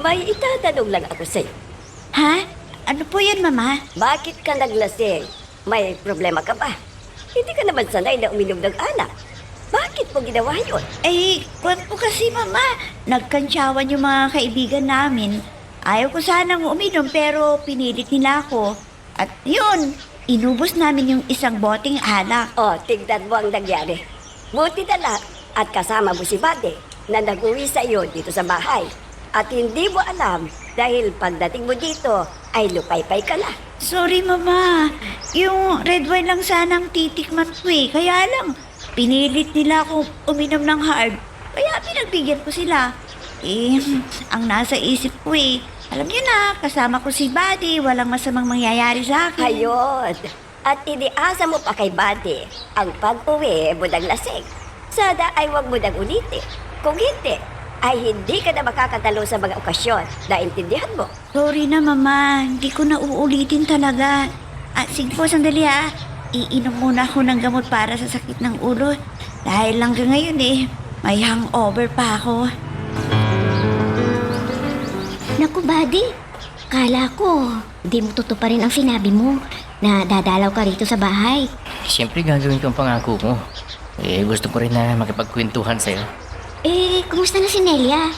May itatanong lang ako sa'yo. Ha? Ano po yun, Mama? Bakit ka naglasing? May problema ka ba? Hindi ka naman sanay na uminom ng alak. Bakit mo ginawa yun? Kwan po kasi, Mama. Nagkantsawan yung mga kaibigan namin. Ayaw ko sanang uminom pero pinilit nila ako. At yun, inubos namin yung isang boteng alak. O, tignan mo ang nangyari. Buti na lang at kasama mo si Bade na nag-uwi sa iyo dito sa bahay. At hindi mo alam dahil pagdating mo dito ay lupaypay ka na. Sorry, Mama. Yung red wine lang sanang titikman ko eh. Kaya lang, pinilit nila ako uminom ng hard. Kaya pinagbigyan ko sila. Ang nasa isip ko eh. Alam niyo na, kasama ko si Buddy. Walang masamang mangyayari sa akin. Ayun. At iniasa mo pa kay Bade ang pag-uwi mo ng lasing. Sana ay huwag mo nang ulitin. Kung hindi, ay hindi ka na makakatalo sa mga okasyon. Naintindihan mo? Sorry na, Mama. Hindi ko na uulitin talaga. Sige po, sandali ha. Iinom muna ako ng gamot para sa sakit ng ulo. Dahil hanggang ngayon may hangover pa ako. Naku, buddy. Kala ko, di mo tutuparin ang sinabi mo na dadalaw ka rito sa bahay. Siyempre gagawin ko ang pangako ko. Gusto ko rin na makipagkwentuhan sa'yo. Kumusta na si Nelia?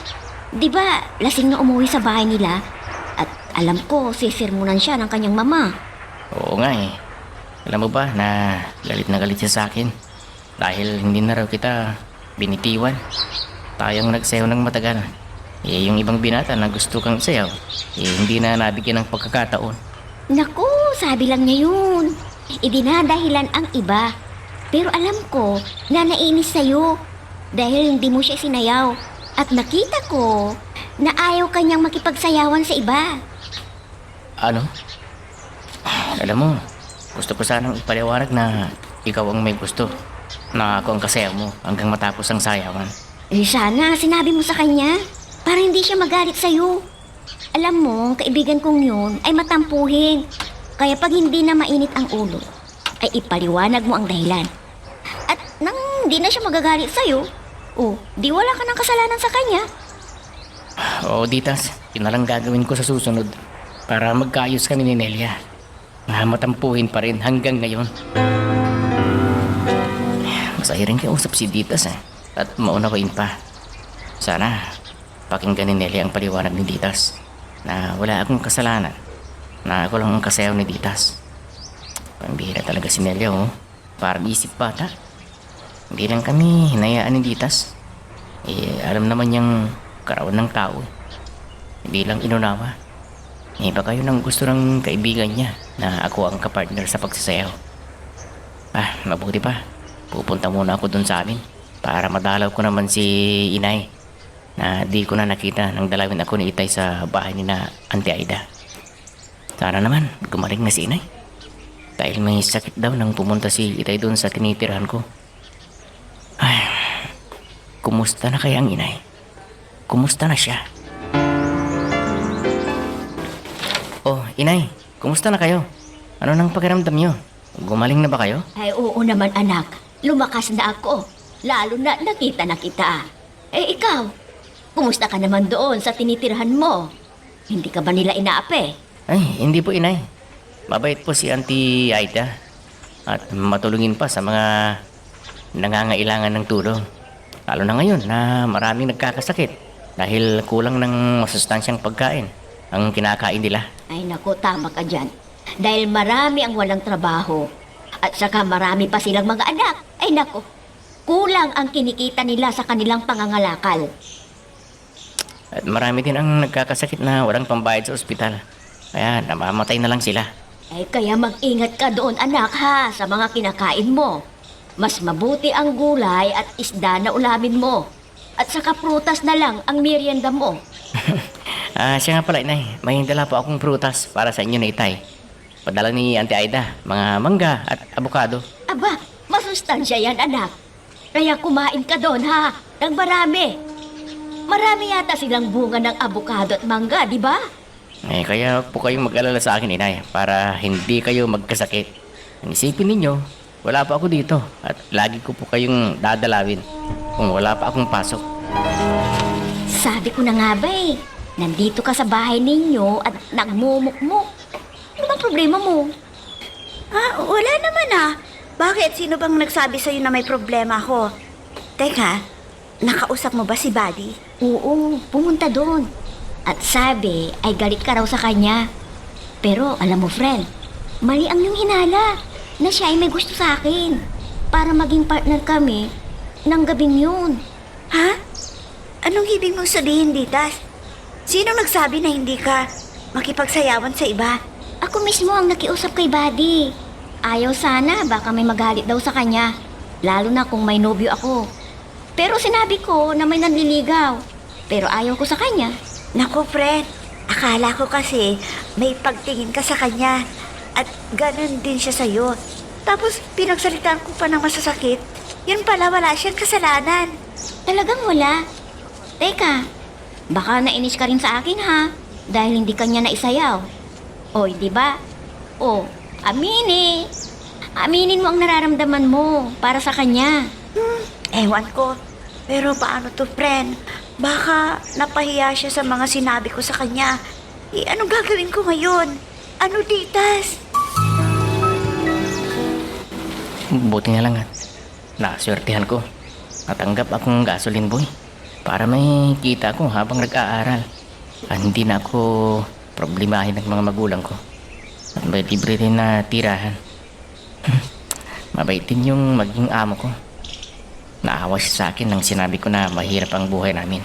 Di ba, lasing na umuwi sa bahay nila? At alam ko, sisirmunan siya ng kanyang mama. Oo nga eh. Alam mo ba na galit siya sa akin? Dahil hindi na raw kita binitiwan. Tayong nagsayaw ng matagal. Yung ibang binata na gusto kang sayaw, hindi na nabigyan ng pagkakataon. Naku, sabi lang niya yun. Idinadahilan ang iba. Pero alam ko na nainis sa'yo dahil hindi mo siya sinayaw. At nakita ko na ayaw kanyang makipagsayawan sa iba. Ano? Alam mo, gusto ko sanang ipaliwanag na ikaw ang may gusto. Na ako ang kasayaw mo hanggang matapos ang sayawan. Sana sinabi mo sa kanya para hindi siya magalit sa'yo. Alam mo, ang kaibigan kong yun ay matampuhin. Kaya pag hindi na mainit ang ulo, ay ipaliwanag mo ang dahilan. At nang hindi na siya magagalit sa'yo, di wala ka ng kasalanan sa kanya. Oo, Ditas, yun na lang gagawin ko sa susunod para magkaayos kami ni Nelia. Na matampuhin pa rin hanggang ngayon. Masaya rin kausap si Ditas at maunawain pa. Sana pakinggan ni Nelia ang paliwanag ni Ditas na wala akong kasalanan, na ako lang ang kasayaw ni Ditas. Pambihira talaga si Nelia, oh. Parang isip bata. Hindi lang kami hinayaan ni Ditas. Alam naman niyang karawan ng tao. Hindi lang inunawa. Iba kayo nang gusto ng kaibigan niya na ako ang kapartner sa pagsasayaw. Mabuti pa. Pupunta muna ako dun sa amin para madalaw ko naman si Inay na di ko na nakita nang dalawin ako ni Itay sa bahay ni na Auntie Aida. Sana naman gumaling na si Inay. Dahil may sakit daw nang pumunta si Itay dun sa tinitirahan ko. Kumusta na kaya ang Inay? Kumusta na siya? Oh, Inay, kumusta na kayo? Ano nang pakiramdam niyo? Gumaling na ba kayo? Ay, oo naman anak. Lumakas na ako. Lalo na nakita na kita. Ikaw, kumusta ka naman doon sa tinitirhan mo? Hindi ka ba nila inaapi? Ay, hindi po, Inay. Mabait po si Auntie Aida. At matulungin pa sa mga nangangailangan ng tulong. Lalo na ngayon na maraming nagkakasakit dahil kulang ng masustansyang pagkain ang kinakain nila. Ay naku, tama ka dyan. Dahil marami ang walang trabaho. At saka marami pa silang mga anak. Ay naku, kulang ang kinikita nila sa kanilang pangangalakal. At marami din ang nagkakasakit na walang pambayad sa ospital. Kaya namamatay na lang sila. Ay kaya mag-ingat ka doon anak ha sa mga kinakain mo. Mas mabuti ang gulay at isda na ulamin mo. At saka prutas na lang ang merienda mo. Siya nga pala, Inay. May dala po akong prutas para sa inyo na Itay. Padala ni Auntie Aida, mga mangga at abukado. Aba, masustansya yan anak. Kaya kumain ka doon ha, ng marami. Marami yata silang bunga ng abukado at mangga, di ba? Kaya po kayong mag-alala sa akin, Inay, para hindi kayo magkasakit. Ang isipin ninyo, wala pa ako dito at lagi ko po kayong dadalawin kung wala pa akong pasok. Sabi ko na nga ba nandito ka sa bahay ninyo at nagmumukmuk. Ano bang problema mo? Wala naman Bakit? Sino bang nagsabi sa'yo na may problema ako? Teka, nakausap mo ba si Buddy? Oo, pumunta doon. At sabi ay galit ka raw sa kanya. Pero alam mo friend, mali ang iyong hinala na siya ay may gusto sa akin para maging partner kami ng gabing yun. Ha? Anong ibig mong sabihin, Ditas? Sinong nagsabi na hindi ka makipagsayawan sa iba? Ako mismo ang nakiusap kay Buddy. Ayaw sana, baka may magalit daw sa kanya. Lalo na kung may nobyo ako. Pero sinabi ko na may nanliligaw. Pero ayaw ko sa kanya. Naku, friend. Akala ko kasi may pagtingin ka sa kanya. At ganun din siya sa'yo. Tapos pinagsalitaan ko pa ng masasakit. Yun pala, wala siyang kasalanan. Talagang wala. Teka, baka nainis ka rin sa akin ha. Dahil hindi kanya naisayaw. O, di ba? O, aminin. Aminin mo ang nararamdaman mo para sa kanya. Ewan ko. Pero paano to, friend? Baka napahiya siya sa mga sinabi ko sa kanya. Anong gagawin ko ngayon? Ano, Ditas? Buti na lang at naswertihan ko. Natanggap akong gasoline boy para may kita ko habang nag-aaral. Hindi na ako problemahin ng mga magulang ko. At may libre rin na tirahan. Mabait din yung maging amo ko. Naawa siya sa akin nang sinabi ko na mahirap ang buhay namin.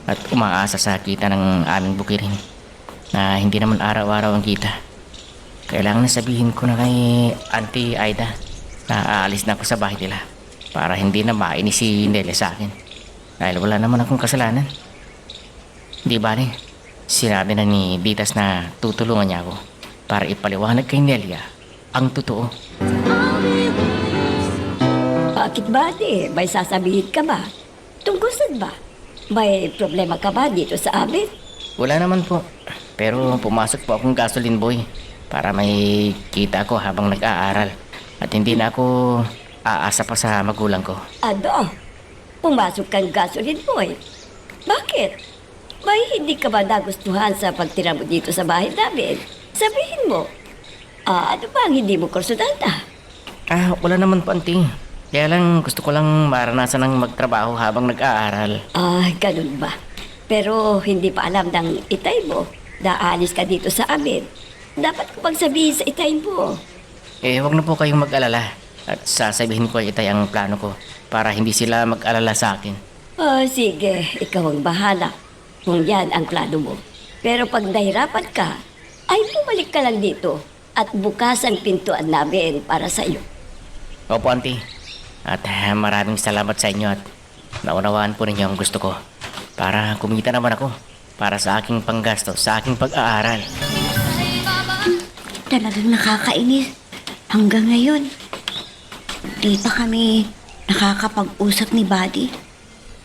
At umaasa sa kita ng aming bukirin na hindi naman araw-araw ang kita. Kailangan na sabihin ko na kay Auntie Aida na aalis na ako sa bahay nila para hindi na mainis si Nelia sa akin. Dahil wala naman akong kasalanan. Di ba sinabi na ni Ditas na tutulungan niya ako para ipaliwanag kay Nelia ang totoo. Bakit ba, May sasabihin ka ba? Tungkol saan ba? May problema ka ba dito sa amin? Wala naman po. Pero pumasok po akong gasoline boy para may kita ako habang nag-aaral. At hindi na ako aasa pa sa magulang ko. Ano? Pumasok kang gasoline boy. Bakit? May hindi ka ba nagustuhan sa pagtira mo dito sa bahay namin? Sabihin mo. Ano ba ang hindi mo kursunada? Wala naman po, auntie. Kaya lang gusto ko lang maranasan ng magtrabaho habang nag-aaral. Ganun ba? Pero hindi pa alam ng itay mo na aalis ka dito sa amin. Dapat ko pang sabihin sa itay mo. Wag na po kayong mag-alala. At sasabihin ko itay ang plano ko para hindi sila mag-alala sa akin. Sige, ikaw ang bahala kung yan ang plano mo. Pero pag nahirapan ka, ay bumalik ka lang dito at bukas ang pintuan namin para sa iyo. Opo, auntie. At maraming salamat sa inyo at naunawaan po ninyo ang gusto ko para kumita naman ako para sa aking panggasto, sa aking pag-aaral. Talagang nakakainis. Hanggang ngayon, di pa kami nakakapag-usap ni Buddy.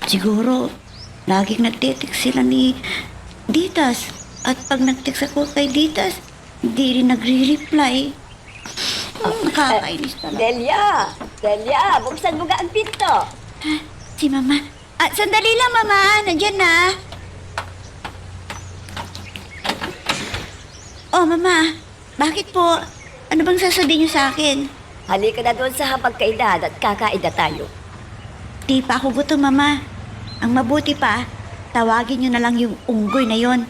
Siguro, laging nagtitext sila ni Ditas. At pag nagtext ako kay Ditas, hindi rin nagre-reply. Nakakainis talaga. Delia, buksan mo nga ang pinto. Si Mama. Sandali lang, Mama. Nandyan na. Oh, Mama. Bakit po? Ano bang sasabihin niyo sa akin? Halika na doon sa hapagkainan at kakain na tayo. Di pa ako gutom, Mama. Ang mabuti pa, tawagin niyo na lang yung unggoy na yon.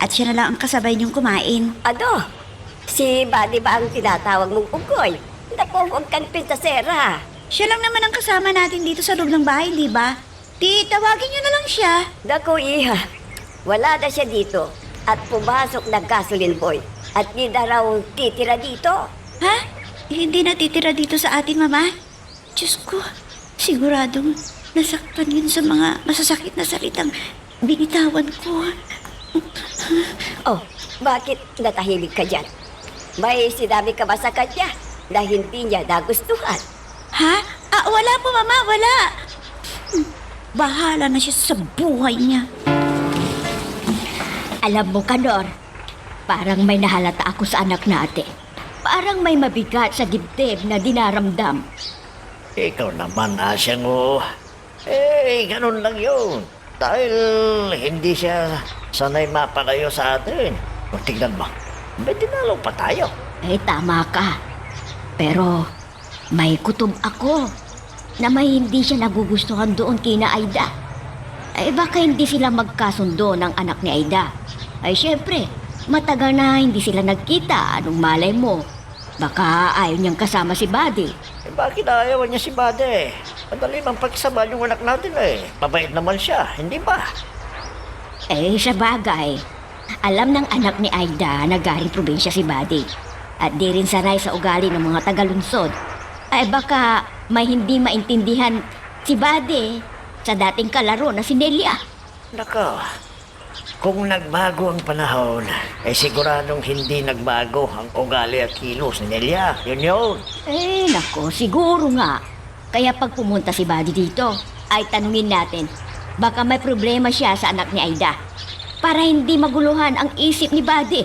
At siya na lang ang kasabay niyong kumain. Ano? Si Buddy ba ang tinatawag mong unggoy? Naku, huwag kang pintasera. Siya lang naman ang kasama natin dito sa loob ng bahay, di ba? Di, tawagin niyo na lang siya. Naku, Iha. Wala na siya dito. At pumasok ng gasoline boy. At di na raw titira dito. Ha? Hindi natitira dito sa atin, Mama? Diyos ko, siguradong nasaktan yun sa mga masasakit na salitang binitawan ko. Oh, bakit natahimik ka dyan? May sinabi ka ba sa kanya na hindi niya nagustuhan? Ha? Wala po, Mama, wala. Bahala na siya sa buhay niya. Alam mo, Kanor, parang may nahalata ako sa anak natin. Parang may mabigat sa dibdib na dinaramdam. Ikaw naman, Asyang, ganun lang yun. Dahil hindi siya sanay mapalayo sa atin. O tignan mo, may dinalaw pa tayo. Tama ka. Pero may kutob ako na may hindi siya nagugustuhan doon kina Aida. Baka hindi sila magkasundo ng anak ni Aida. Siyempre, matagal na hindi sila nagkita. Anong malay mo? Baka ayaw niyang kasama si Buddy. Bakit ayaw niya si Bade? Madali mang pagsama yung anak natin Mabait naman siya, hindi ba? Sa bagay, alam ng anak ni Aida na galing probinsya si Buddy. At di rin sanay sa ugali ng mga taga-lungsod. Baka may hindi maintindihan si Buddy sa dating kalaro na si Nelia. Nako, kung nagbago ang panahon, siguradong hindi nagbago ang ugali at kilos ni Nelia. Yun. Nako, siguro nga. Kaya pag pumunta si Buddy dito, ay tanungin natin, baka may problema siya sa anak ni Aida. Para hindi maguluhan ang isip ni Buddy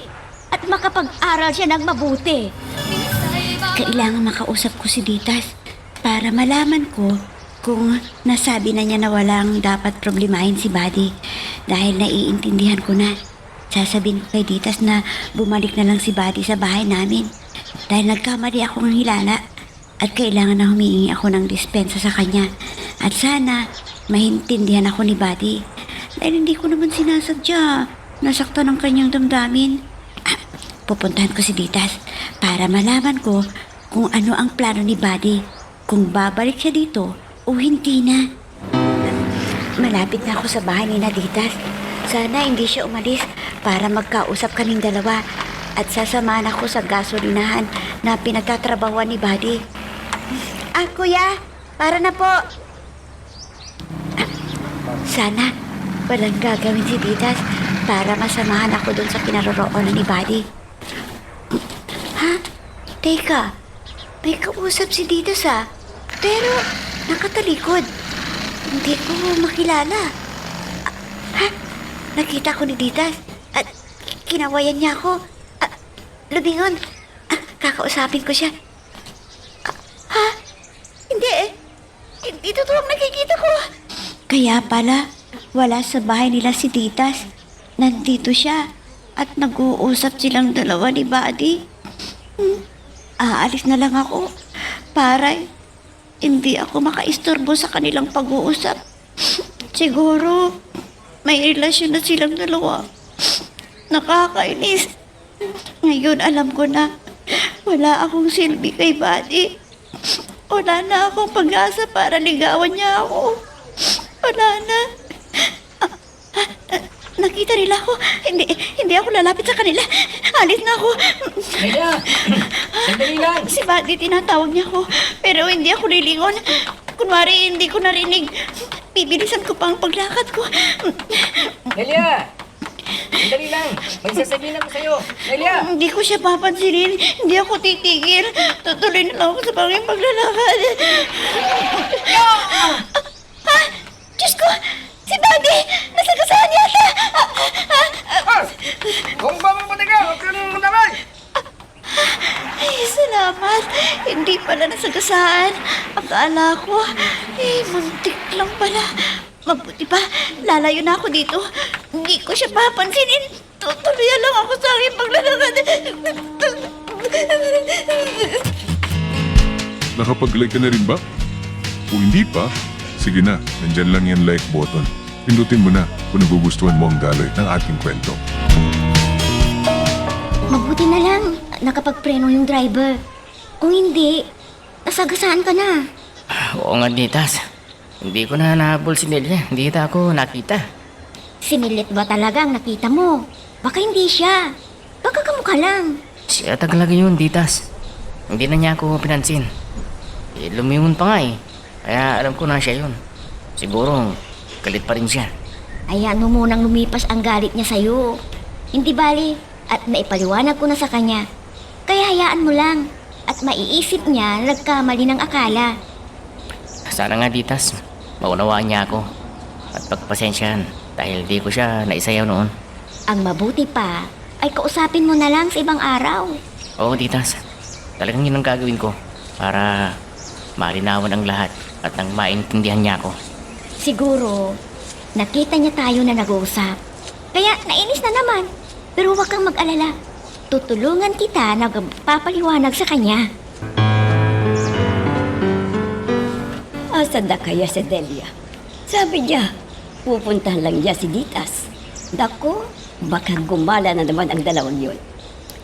at makapag-aral siya ng mabuti. Kailangan makausap ko si Ditas para malaman ko kung nasabi na niya na walang dapat problemahin si Buddy dahil naiintindihan ko na. Sasabihin ko kay Ditas na bumalik na lang si Buddy sa bahay namin dahil nagkamali ako ng hilala at kailangan na humihingi ako ng dispensa sa kanya at sana maintindihan ako ni Buddy dahil hindi ko naman sinasadya nasaktan ang kanyang damdamin. Pupuntahan ko si Ditas para malaman ko kung ano ang plano ni Buddy, kung babalik siya dito o hindi na. Malapit na ako sa bahay ni Ditas. Sana hindi siya umalis para magkausap kaming dalawa at sasamahan ako sa gasolinahan na pinagtatrabahuan ni Buddy. Kuya, para na po. Sana walang gagawin si Ditas para masamahan ako dun sa kinaroroonan ni Buddy. Ha? Teka, may kausap si Ditas pero nakatalikod. Hindi ko makilala. Ha? Nakita ko ni Ditas at kinawayan niya ako. Lumingon. Kakausapin ko siya. Ha? Hindi Hindi totoo ang nakikita ko. Kaya pala, wala sa bahay nila si Ditas nandito siya at nag-uusap silang dalawa ni Buddy. Aalis na lang ako para hindi ako makaistorbo sa kanilang pag-uusap. Siguro may relasyon na silang dalawa. Nakakainis. Ngayon alam ko na wala akong silbi kay Buddy. Wala na akong pag-asa para ligawan niya ako. Wala na. Nakita nila ako. Hindi ako lalapit sa kanila. Alis na ako. Kaya, sandali lang. Si Buddy tinatawag niya ako. Pero hindi ako lilingon. Kunwari hindi ko narinig. Bibilisan ko pa ang paglakad ko. Nelia! Sandali lang. May sasabihin ako sa'yo. Nelia! Hindi ko siya papansinin. Hindi ako titigil. Tutuloy na lang ako sa panging paglalakad. Ah! Diyos ko! Si Buddy! Nasagasaan yata! Kung ba mo ka, huwag ka nang naman! Ay, salamat. Hindi pala nasagasaan. Akala ko, muntik lang pala. Mabuti pa, lalayo na ako dito. Hindi ko siya papansinin. Tutuloy lang ako sa aking paglalakad. Nakapag-like ka na rin ba? Kung hindi pa, sige na, nandyan lang yung like button. Pindutin mo na kung nagugustuhan mo ang daloy ng ating kwento. Mabuti na lang, nakapagpreno yung driver. Kung hindi, nasagasaan ka na. Oo nga, Ditas. Hindi ko na nahabol si Nelia. Hindi kita ako nakita. Sinilit ba talaga ang nakita mo? Baka hindi siya. Baka kamukha lang. Siya talaga yun, Ditas. Hindi na niya ako pinansin. Lumingon pa nga eh. Kaya alam ko na siya yun. Siguro, galit pa rin siya. Hayaan mo munang lumipas ang galit niya sa'yo. Hindi bali, at naipaliwanag ko na sa kanya. Kaya hayaan mo lang. At maiisip niya na nagkamali ng akala. Sana nga, Ditas, maunawaan niya ako. At pagpasensyahan dahil di ko siya naisayaw noon. Ang mabuti pa ay kausapin mo na lang sa ibang araw. Oo, Ditas. Talagang yun ang gagawin ko para malinawan ang lahat at nang maintindihan niya ako. Siguro, nakita niya tayo na nag-uusap. Kaya nainis na naman. Pero huwag kang mag-alala. Tutulungan kita na papaliwanag sa kanya. Asan na kaya si Delia? Sabi niya, pupuntahan lang niya si Ditas. Dako, baka gumala na naman ang dalawang yun.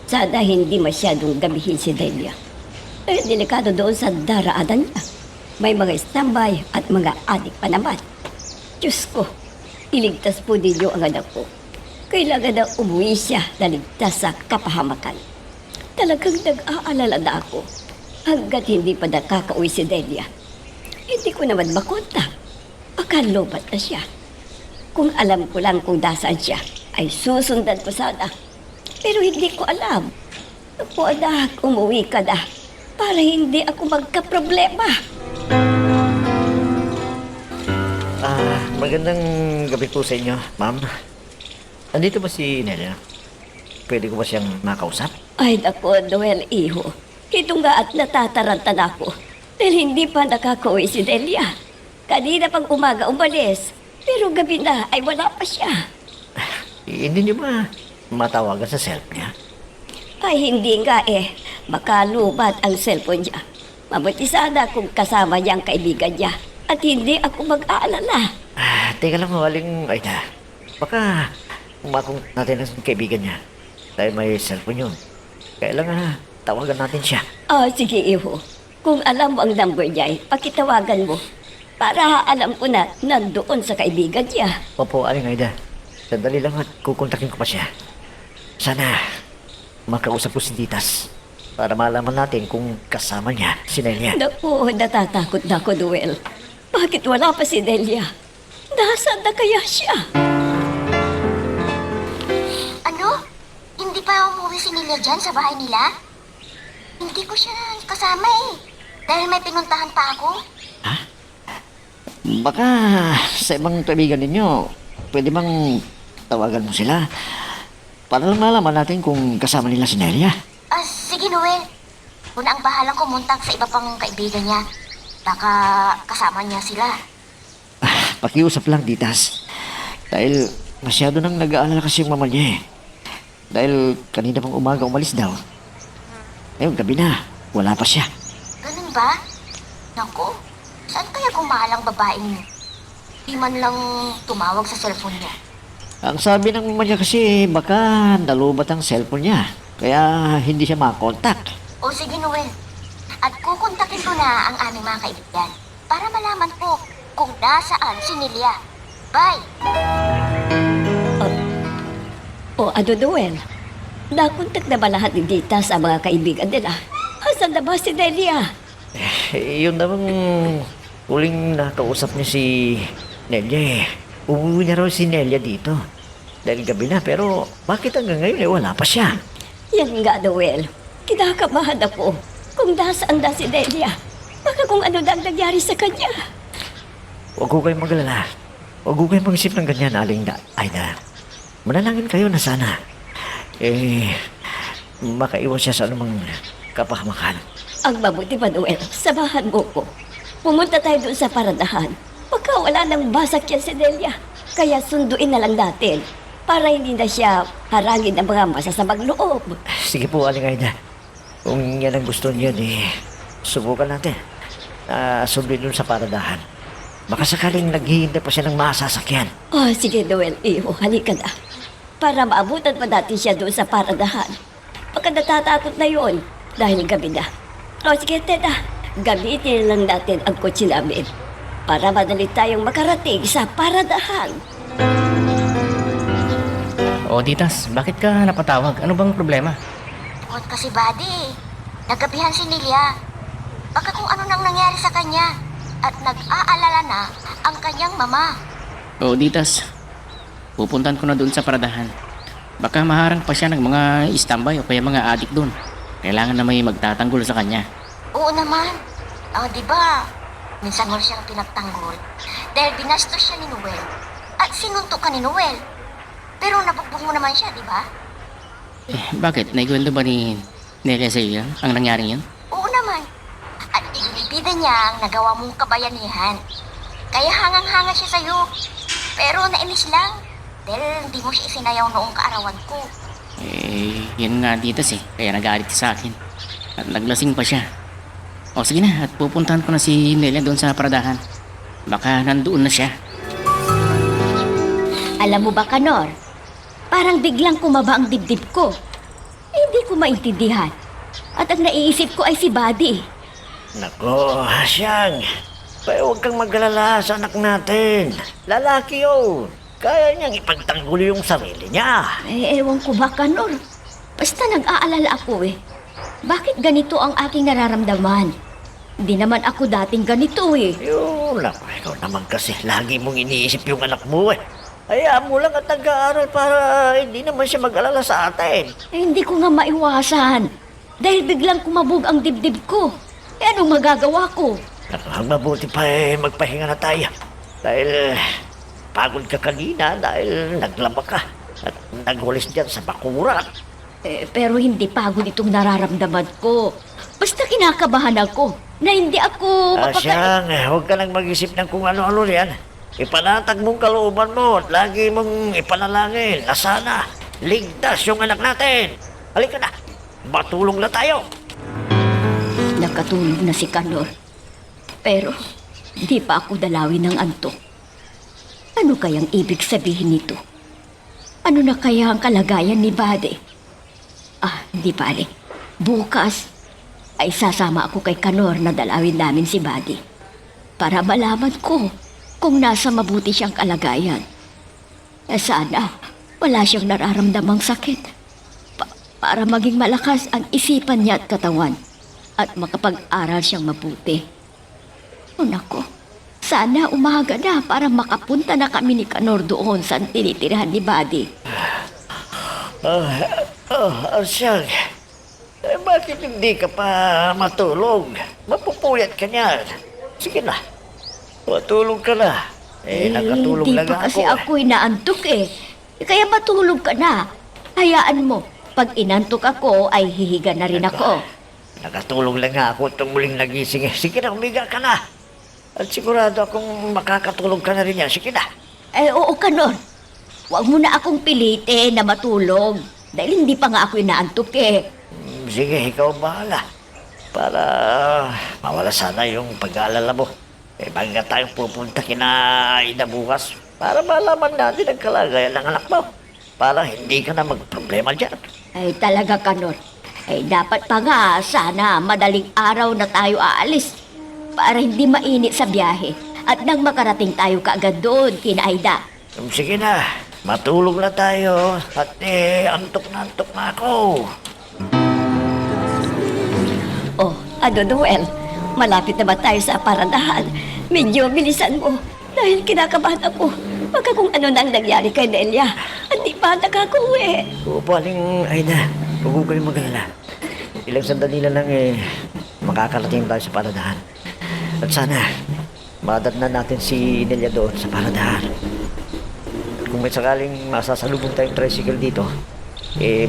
Sana hindi masyadong gabihin si Delia. Delikado doon sa daraanan niya. May mga standby at mga adik pa naman. Diyos ko, iligtas po ninyo ang anak ko. Kailangan na umuwi siya na ligtas sa kapahamakan. Talagang nag-aalala na ako hanggat hindi pa nakakauwi si Delia. Hindi ko naman makonta. Baka lobat na siya. Kung alam ko lang kung nasaan siya, ay susundan ko sana. Pero hindi ko alam. Naku anak, umuwi ka na para hindi ako magka-problema. Magandang gabi po sa inyo, ma'am. Andito ba si Nelia? Pwede ko ba siyang makausap? Ay naku, Noel, iho. Ito nga at natataranta na ako. Dahil hindi pa nakakauwi si Delia. Kanina pang umaga umalis. Pero gabi na ay wala pa siya. Hindi niyo ba matawagan sa cell niya? Ay hindi nga eh. Makalubat ang cellphone niya. Mabuti sana kung kasama niya ang kaibigan niya. At hindi ako mag-aalala. Teka lang, Aling Aida. Baka umakong natin ang kaibigan niya. Dahil may cellphone yun. Kailangan tawagan natin siya. Sige iho. Kung alam mo ang number niya, pakitawagan mo. Para alam ko na nandoon sa kaibigan niya. Opo, Aling Aida. Sandali lang at kukontakin ko pa siya. Sana makausap ko si Ditas para malaman natin kung kasama niya si Nelia. Naku, natatakot na ako, Noel. Bakit wala pa si Delia? Nasaan na kaya siya? Ano? Hindi pa umuwi si Nelia dyan sa bahay nila? Hindi ko siya kasama eh. Dahil may pinuntahan pa ako. Baka sa ibang kaibigan ninyo, pwede bang tawagan mo sila para lang malaman natin kung kasama nila si Nelia. Sige Noel. Una ang bahalang kumuntak sa iba pang kaibigan niya. Baka kasama niya sila. Pakiusap lang, Ditas. Dahil Masyado nang nag-aalala kasi yung mama niya eh. Dahil kanina pang umaga umalis daw. Ngayon, gabi na. Wala pa siya. Ganun ba? Naku, saan kaya gumalang babaeng yun? Di man lang tumawag sa cellphone niya. Ang sabi ng mama niya kasi baka nalubat ang cellphone niya. Kaya hindi siya makakontak. O sige, Noel. At kukontakin ko na ang aming mga kaibigan para malaman ko kung nasaan si Nelia. Bye! O ano, Noel? Nakontak na ba lahat ni Dita sa mga kaibigan nila? Asan na ba si Delia? Yun namang huling nakausap niya si Nelia eh. Umuwi na raw si Nelia dito. Dahil gabi na pero bakit hanggang ngayon eh wala pa siya? Yan nga, Noel. Kinakamahan ako kung nasaan na si Delia. Baka kung ano na ang nangyari sa kanya. Huwag ko kayong magalala. Huwag ko kayong mag-isip ng ganyan, Aling Aida. Manalangin kayo na sana. Makaiwan siya sa anumang kapahamakan. Ang mabuti pa, Noel, samahan mo ko. Pumunta tayo doon sa paradahan. Baka wala nang basak yan si Delia. Kaya sunduin na lang natin para hindi na siya harangin ng mga masasamang loob. Sige po, Aling Aida. Kung yan ang gusto niyo, subukan natin. Sunduin dun sa paradahan. Baka sakaling naghihintay pa siya ng masasakyan. Oh, sige, Noel, halika na. Para maabutan pa natin siya doon sa paradahan. Baka natatakot na yun dahil gabi na. O sige, Teta, gamitin lang natin ang kotse namin para madali tayong makarating sa paradahan. O Ditas, bakit ka napatawag? Ano bang problema? Bukod kasi, buddy. Nagabihan si Nelia. Baka kung ano nang nangyari sa kanya. At nag-aalala na ang kanyang mama. O Ditas, pupuntan ko na doon sa paradahan. Baka maharang pa siya ng mga standby o kaya mga adik doon. Kailangan na may magtatanggol sa kanya. Oo naman. Di ba? Minsan mo siyang pinagtanggol. Dahil binastos siya ni Noel. At sinuntok ka ni Noel. Pero nabugbog mo naman siya, di ba? Bakit? Naigwento ba ni Nelia sa iyo ang nangyaring yun? Oo naman. At inibida niya ang nagawa mong kabayanihan. Kaya hangang-hanga siya sa'yo. Pero nainis lang. Dahil hindi mo siya isinayaw noong kaarawan ko. Yun nga Ditas Kaya nagalit sa akin. At naglasing pa siya. O sige na, at pupuntahan ko na si Nelia doon sa paradahan. Baka nandoon na siya. Alam mo ba, Kanor? Parang biglang kumaba ang dibdib ko. Hindi ko maintindihan. At ang naiisip ko ay si Buddy. Nako, Hasyang. Huwag kang mag-alala sa anak natin. Lalaki yun. Kaya niyang ipagtanggol yung sarili niya. Ewan ko ba, Kanor? Basta nag-aalala ako eh. Bakit ganito ang aking nararamdaman? Hindi naman ako dating ganito eh. Yun lang. Ikaw naman kasi lagi mong iniisip yung anak mo eh. Hayaan mo lang at nag-aaral para hindi naman siya mag-alala sa atin. Hindi ko nga maiwasan. Dahil biglang kumabog ang dibdib ko. Anong magagawa ko? Ang mabuti pa magpahinga na tayo. Dahil pagod ka kanina dahil naglaba ka. At nagwalis dyan sa bakuran. Pero hindi pagod itong nararamdaman ko. Basta kinakabahan ako na hindi ako Asyang, huwag ka nang mag-isip ng kung ano-ano yan. Ipanatag mong kalooban mo at lagi mong ipanalangin na sana ligtas yung anak natin. Halika na, matulong na tayo. Nakatulog na si Kanor. Pero di pa ako dalawin ng antok. Ano kayang ibig sabihin nito? Ano na kaya ang kalagayan ni Bade? Di bale. Bukas ay sasama ako kay Kanor na dalawin namin si Bade. Para malaman ko kung nasa mabuti siyang kalagayan. Sana wala siyang nararamdamang sakit. Para maging malakas ang isipan niya at katawan at makapag-aral siyang mabuti. Nako, sana umaga na para makapunta na kami ni Kanor doon sa tinitirahan ni Buddy. Asyang, bakit hindi ka pa matulog? Mapupuyat ka niyan. Sige na, matulog ka na. Nakatulog Hindi lang pa kasi ako. ako inaantok eh. Kaya matulog ka na. Hayaan mo, pag inantok ako ay hihiga na rin ako. Nakatulog lang nga ako itong muling nagising. Sige na, umiga ka na. At sigurado akong makakatulog ka na rin yan. Sige na. Oo, Kanor. Huwag mo na akong pilitin na matulog. Dahil hindi pa nga ako inaantok eh. Sige, ikaw bahala. Para mawala sana yung pag-aalala mo. Bago tayong pupunta kina Aida bukas. Para malaman natin ang kalagayan ng anak mo. Para hindi ka na magproblema dyan. Ay talaga, Kanor. Ay dapat pa nga sana madaling araw na tayo aalis. Para hindi mainit sa biyahe. At nang makarating tayo kaagad doon kina Aida. Sige na, matulog na tayo. At antok na ako. Oh, Noel, malapit na ba tayo sa paradahan? Medyo bilisan mo dahil kinakabahan ako. Baka kung ano na ang nangyari kay Nelia at di pa nakakauwi. Opo, Aling Aida. Huwag kayong mag-alala. Ilang sandali na lang makakarating tayo sa paradahan. At sana, madatnan natin si Nelia doon sa paradahan. At kung may sakaling masasalubong tayong tricycle dito,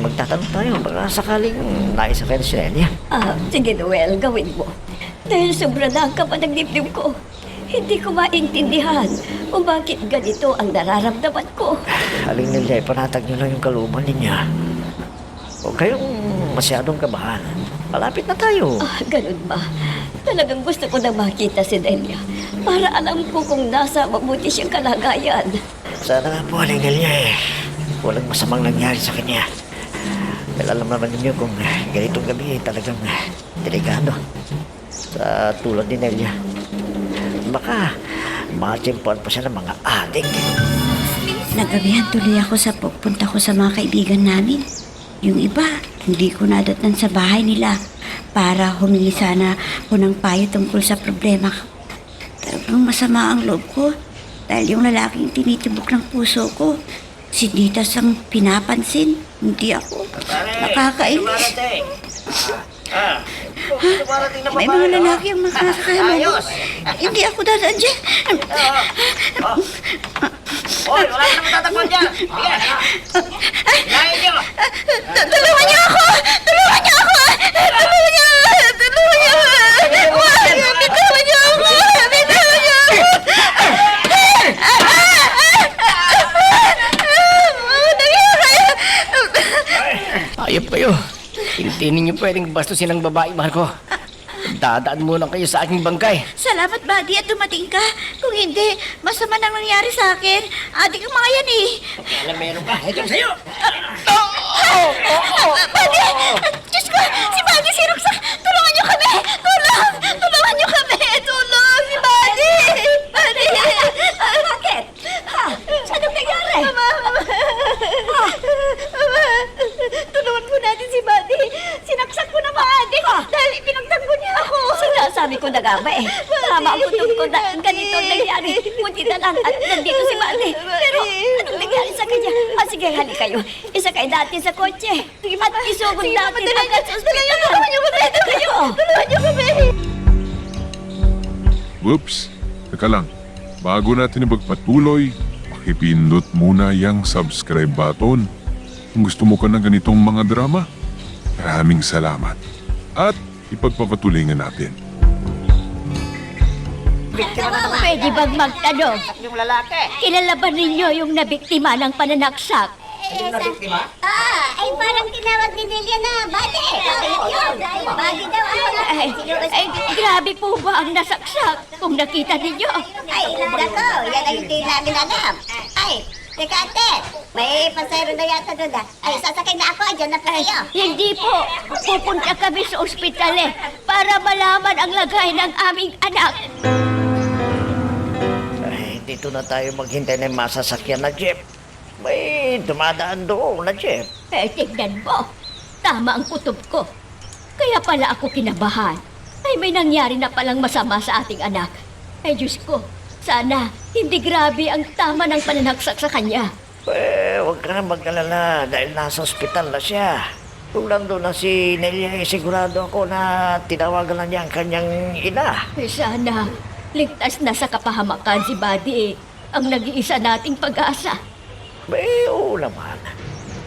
magtatanong tayo. Baka sakaling naisakay na si Nelia. Sige Noel, gawin mo. Dahil sobra na ang kapanagdibdib ko. Hindi ko maintindihan kung bakit ganito ang nararamdaman ko. Aling Nelia, ipanatag niyo lang yung kalooban ninyo. Huwag kayong masyadong kabahan. Malapit na tayo. Ganun ba? Talagang gusto ko na makita si Nelia para alam ko kung nasa mabuti siyang kalagayan. Sana nga po, Aling Nelia, walang masamang nangyari sa kanya. Dahil alam naman ninyo kung ganitong gabi talagang delikado. Sa tulad ni Nelia. Baka matsimpuan pa siya ng mga adik. Nagabihan tuloy ako sa pagpunta ko sa mga kaibigan namin. Yung iba, hindi ko nadatnan sa bahay nila para humingi sana ko ng payo tungkol sa problema ko. Talagang masama ang loob ko dahil yung lalaking tinitibok ng puso ko, si Ditas ang pinapansin, hindi ako. Nakakainis. May mga lalaki ang makasakay mo. Hindi ako dadaan dyan. Hoy, wala ka naman tatakpan dyan! Sige! Lain niyo! Tulungan niyo ako! Tulungan niyo ako! Tulungan niyo! Tulungan niyo! Bitawan niyo ako! Bitawan niyo ako! Ayop kayo. Hindi ninyo pwedeng bastusin ang babae, mahal ko. Dadaan muna kayo sa aking bangkay. Salamat, buddy, at dumating ka. Kung hindi, masama nang nangyari sa akin. Adik ang mga yan eh. Alam, meron ka. Ito sa'yo! Buddy! Diyos ko! Si Buddy sinuksak! Tulungan niyo kami! Tulong! Tulungan niyo kami! Tulong! Si Buddy! Buddy! Bakit? Anong nangyari? Tulungan po natin si Buddy. Sinaksak ko na mga adik dahil pinagtanggol niya ako. Sinasabi ko na nga ba eh. Tama ang kutob ko na ganito ang nangyari. Kunti na lang at nandito si Mate. Pero anong nangyari sa kanya? Sige, hali kayo. Isakay natin sa kotse. At isugod natin agad sa ospital. Tulungan niyo kami! Tulungan niyo kami! Whoops! Teka lang, bago natin ipagpatuloy, pakipindot muna yung subscribe button. Kung gusto mo ka ng ganitong mga drama, maraming salamat. At ipagpapatuloy nga natin. Pwede bang magtanong? Yung lalaki! Kilala ba ninyo yung nabiktima ng pananaksak? Ay parang tinawag ni Nelia na bate. Yun, bate daw ako. Ay, grabe po ba ang nasaksak kung nakita ninyo? Ay, nako, yan ay hindi namin alam. Ay, teka ate, may pasayro na yata doon ah. Ay, sasakay na ako, dyan na po kayo. Hindi po. Pupunta kami sa ospital para malaman ang lagay ng aming anak. Dito na tayo maghintay ng masasakyan na jeep. May dumadaan doon na jeep. Tignan mo. Tama ang kutob ko. Kaya pala ako kinabahan. Ay, may nangyari na palang masama sa ating anak. Ay, Diyos ko. Sana hindi grabe ang tama ng pananaksak sa kanya. Huwag ka na mag-alala dahil nasa ospital na siya. Kung nandun na si Nelia, sigurado ako na tinawagan na niya ang kanyang ina. Ay, sana ligtas na sa kapahamakan si Buddy ang nag-iisa nating pag-asa. Oo naman.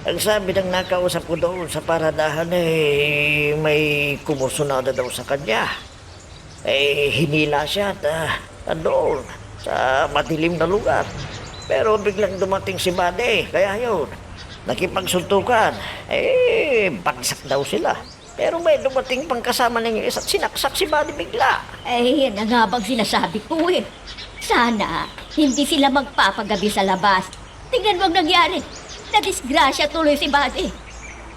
Ang sabi ng nakausap ko doon sa paradahan may kumusunada daw sa kanya. Hinila siya at doon sa madilim na lugar. Pero biglang dumating si Buddy, kaya yun, nakipagsuntukan. Bagsak daw sila. Pero may dumating pang kasama ninyo isa't sinaksak si Buddy bigla. Yan ang nga bang sinasabi ko eh. Sana hindi sila magpapagabi sa labas. Tingnan mo ang nangyari. Nadisgrasya tuloy si Buddy.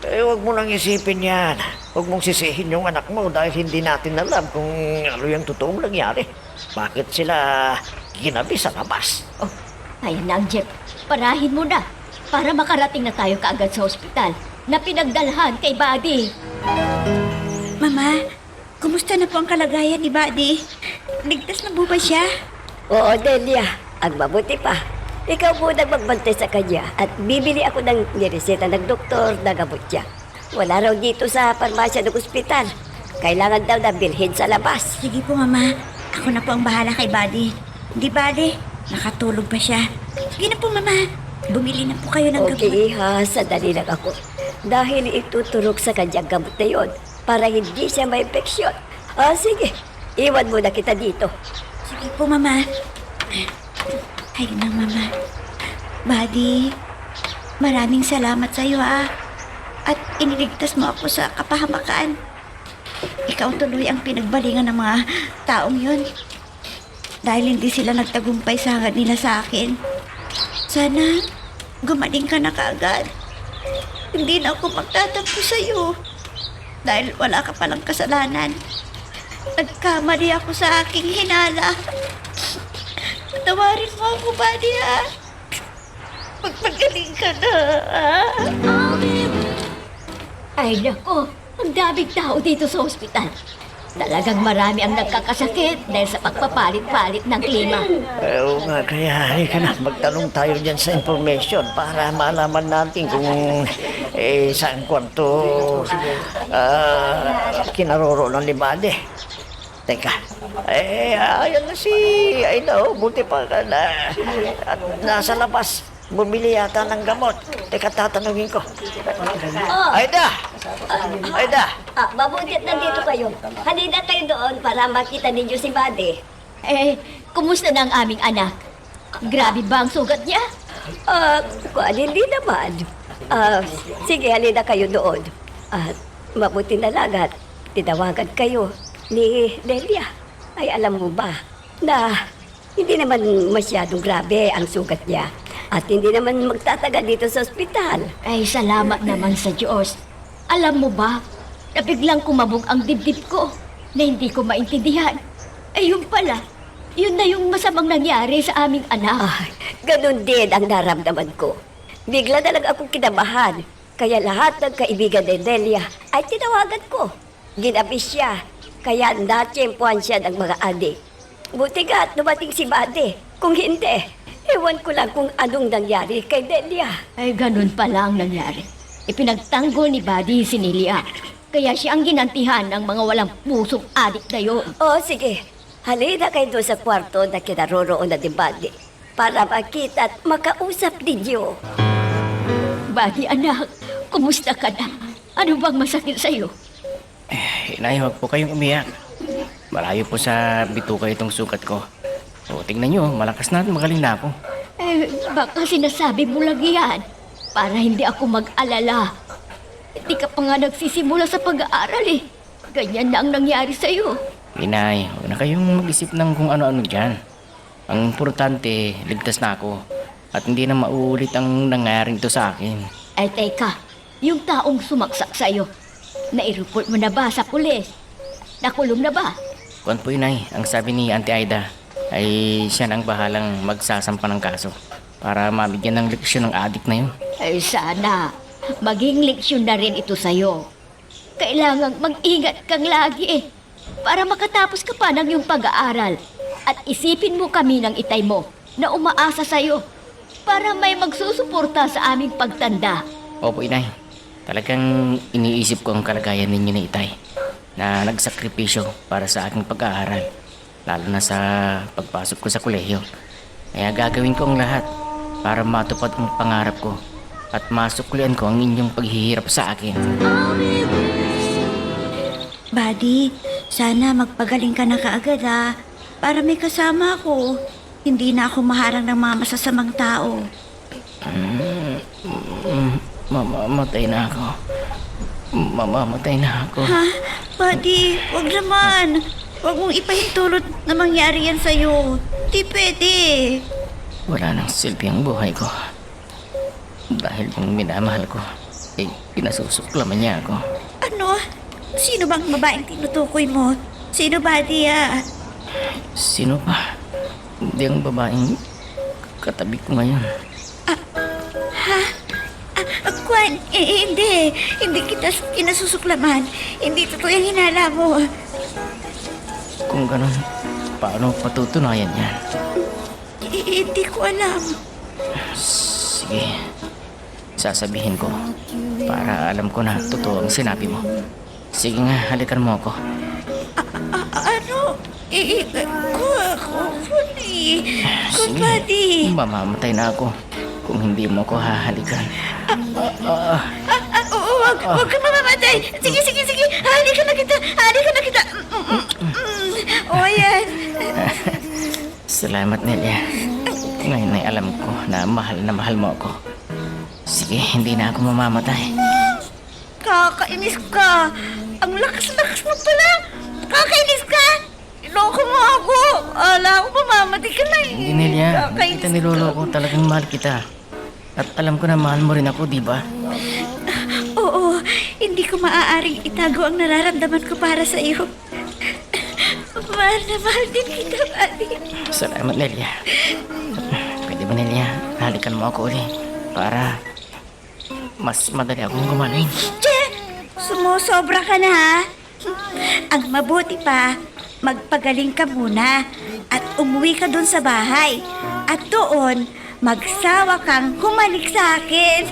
Huwag mo nang isipin yan. Huwag mong sisihin yung anak mo dahil hindi natin alam kung ano yung totoong nangyari. Bakit sila ginabi sa labas? Oh, ayan na ang jeep. Parahin mo na para makarating na tayo kaagad sa ospital na pinagdalhan kay Buddy. Mama, kumusta na po ang kalagayan ni Buddy? Ligtas na po ba siya? Oo, Delia. Ang mabuti pa. Ikaw po magbantay sa kanya at bibili ako ng nireseta ng doktor na gamot niya. Wala raw dito sa parmasya ng ospital. Kailangan daw na bilhin sa labas. Sige po, Mama. Ako na po ang bahala kay Buddy. Di Buddy, nakatulog pa siya. Sige na po, Mama. Bumili na po kayo ng gamot. Okay, Iha. Sadali lang ako. Dahil ituturok sa kanyang gamot na yun para hindi siya ma-infeksyon. Sige. Iwan mo na kita dito. Sige po, Mama. Ayun na, Mama. Buddy, maraming salamat sa iyo, At iniligtas mo ako sa kapahamakan. Ikaw tuloy ang pinagbalingan ng mga taong yun. Dahil hindi sila nagtagumpay sa hangad nila sa akin. Sana gumaling ka na kaagad. Hindi na ako magtatampo sa iyo. Dahil wala ka palang kasalanan. Nagkamali ako sa aking hinala. Patawarin mo ako, Buddy, Magpagaling ka na, Ay nako, ang daming tao dito sa ospital. Talagang marami ang nagkakasakit dahil sa pagpapalit-palit ng klima. Oo nga, kaya halika na. Magtanong tayo dyan sa information para malaman natin kung saan kwarto kinaroro ng Limade. Teka, ayan na si Aida, buti pa ka na at nasa labas. Bumili yata ng gamot. Teka, tatanungin ko. Aida! Aida! Mabuti at nandito kayo. Halina kayo doon para makita ninyo si Buddy. Kumusta na ang aming anak? Grabe ba ang sugat niya? Hindi naman. Sige, halina kayo doon. Mabuti na lang at tinawagan kayo ni Delia. Ay, alam mo ba na hindi naman masyadong grabe ang sugat niya. At hindi naman magtatagal dito sa ospital. Ay, salamat naman sa Diyos. Alam mo ba, na biglang kumabog ang dibdib ko na hindi ko maintindihan. Ayun pala, yun na yung masamang nangyari sa aming anak. Ganun din ang naramdaman ko. Bigla na lang akong kinabahan. Kaya lahat ng kaibigan ni Delia ay tinawagan ko. Ginabi siya. Kaya natsyempuhan siya ng mga adik. Buti nga at dumating si Buddy. Kung hindi, ewan ko lang kung anong nangyari kay Delia. Ay, ganun pala ang nangyari. Ipinagtanggol ni Buddy si Nelia. Kaya siya ang ginantihan ng mga walang pusong adik na yun. Sige. Halina kayo doon sa kwarto na kinaroroon na ni Buddy para makita at makausap ninyo. Buddy, anak, kumusta ka na? Ano bang masakit sa'yo? Inay, huwag po kayong umiyak. Malayo po sa bituka itong sukat ko. Tingnan nyo, malakas na at magaling na ako. Baka sinasabi mo lang yan para hindi ako mag-alala. Hindi ka pa nga nagsisimula sa pag-aaral Ganyan na ang nangyari sa'yo. Inay, huwag na kayong mag-isip ng kung ano-ano dyan. Ang importante, ligtas na ako. At hindi na mauulit ang nangyari ito sa akin. Ay, teka. Yung taong sumaksak sa'yo, nai-report mo na ba sa pulis? Nakulong na ba? Kuwan po, Inay, ang sabi ni Auntie Aida ay siya na ang bahalang magsasampa ng kaso para mabigyan ng leksyon ng adik na yun. Ay, sana. Maging leksyon na rin ito sa'yo. Kailangang mag-ingat kang lagi para makatapos ka pa ng iyong pag-aaral. At isipin mo kami ng itay mo na umaasa sa'yo para may magsusuporta sa aming pagtanda. Opo, Inay. Talagang iniisip ko ang kalagayan ninyo ni Itay na nagsakripisyo para sa aking pag-aaral, lalo na sa pagpasok ko sa kolehiyo. Kaya gagawin ko ang lahat para matupad ang pangarap ko at masuklian ko ang inyong paghihirap sa akin. Buddy, sana magpagaling ka na kaagad para may kasama ako. hindi na ako maharang ng mga masasamang tao. Mamamatay na ako. Mamamatay na ako. Ha? Buddy, wag naman. Wag mong ipahintulot na mangyari yan sa'yo. Di pwede. Wala nang silbi ang buhay ko. Dahil yung minamahal ko, pinasusuklaman niya ako. Ano? Sino bang babaeng tinutukoy mo? Sino, Buddy, ah? Sino pa? Hindi ang babaeng katabi ko ngayon. Kwan, hindi. Hindi kita kinasusuklaman. Hindi totoo yung hinala mo. Kung ganun, paano patutunayan yan? Hindi ko alam. Sige, sasabihin ko para alam ko na totoo ang sinabi mo. Sige nga, halikan mo ako. Ano? Kung Buddy. Mamamatay na ako kung hindi mo ako hahalikan. Oo, wag ka mamamatay. Sige. Halikan na kita. O, yan. Salamat, Nelia. Ngayon ay alam ko na mahal mo ako. Sige, hindi na ako mamamatay. Kakainis ka. Ang lakas-lakas mo pala. Kakainis ka. Iloko mo ako. Ala ko, mamamatay ka na eh. Hindi, Nelia. Hindi Kakainis kita niloloko. Talagang mahal kita. At alam ko na mahal mo rin ako, di ba? Oo, hindi ko maaaring itago ang nararamdaman ko para sa iyo. Mahal na mahal din kita, Buddy. Salamat, Nelia. Pwede ba, Nelia? Halikan mo ako uli para mas madali akong gumaling. Che, sumusobra ka na ha. Ang mabuti pa, magpagaling ka muna at umuwi ka dun sa bahay. At doon, magsawa kang humalik sa akin.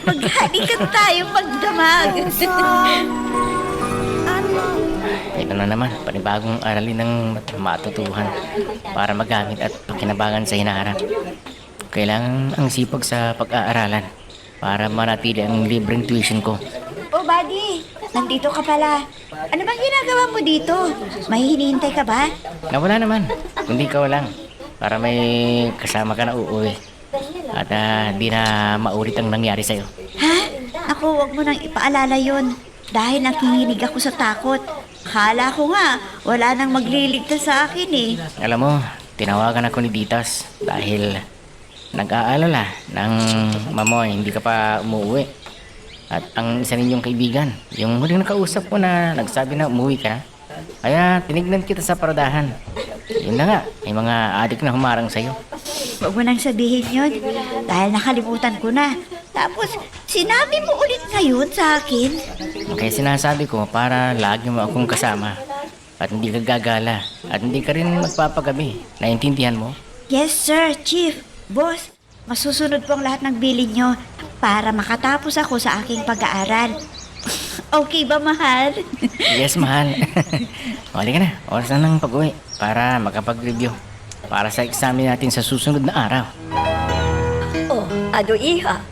Maghalikan tayo pagdamag. Ito na naman, panibagong aralin ng matutuhan para magamit at pakinabangan sa hinaharap. Kailangan ang sipag sa pag-aaralan para manatili ang libreng tuition ko. Oh, Buddy, nandito ka pala. Ano bang ginagawa mo dito? May hinihintay ka ba? Nawala naman, kundi ikaw lang. Para may kasama ka na uuwi. At di na maulit ang nangyari sa'yo. Ha? Ako, wag mo nang ipaalala yun. Dahil nakikinig ako sa takot. Akala ko nga, wala nang magliligtas sa akin eh. Alam mo, tinawagan ako ni Ditas dahil nag-aalala ng mamoy, hindi ka pa umuwi. At ang isa ninyong kaibigan, yung huling nakausap ko na nagsabi na umuwi ka, kaya tinignan kita sa paradahan. Yun na nga, may mga adik na humarang sa'yo. Huwag mo nang sabihin yun. Dahil nakalimutan ko na. Tapos, sinabi mo ulit ngayon sa akin. Kaya sinasabi ko para lagi mo akong kasama at hindi ka gagala at hindi ka rin magpapagabi. Naintindihan mo? Yes, sir, Chief. Boss, masusunod po ang lahat ng bilin nyo para makatapos ako sa aking pag-aaral. Okay ba, mahal? Yes, mahal. Wali ka na. Oras na ng pag-uwi para makapag-review para sa examen natin sa susunod na araw. Oh, ano iha?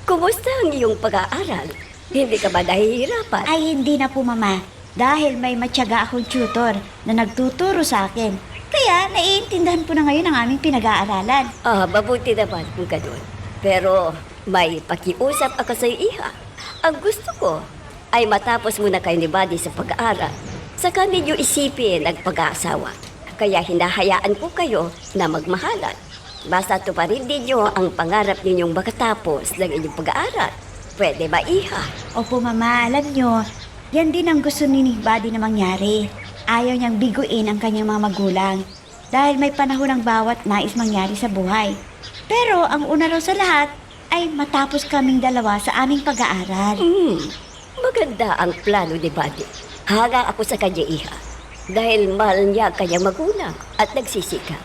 Kumusta ang iyong pag-aaral? Hindi ka ba nahihirapan? Ay, hindi na po, Mama. Dahil may matyaga akong tutor na nagtuturo sa akin. Kaya, naiintindihan ko na ngayon ang aming pinag-aaralan. Mabuti naman kung ganun. Pero may pakiusap ako sa iha. Ang gusto ko ay matapos muna kayo ni Buddy sa pag-aaral. Saka ninyo isipin ang pag-aasawa. Kaya hinahayaan ko kayo na magmahalan. Basta tuparin ninyo ang pangarap ninyong makatapos ng inyong pag-aaral. Pwede ba, iha? Opo, Mama, alam nyo, yan din ang gusto ni Buddy na mangyari. Ayaw niyang biguin ang kanyang mga magulang dahil may panahon ang bawat nais mangyari sa buhay. Pero ang una raw sa lahat ay matapos kaming dalawa sa aming pag-aaral. Maganda ang plano ni Buddy. Hanga ako sa kanya, iha. Dahil mahal niya kanyang magulang at nagsisikap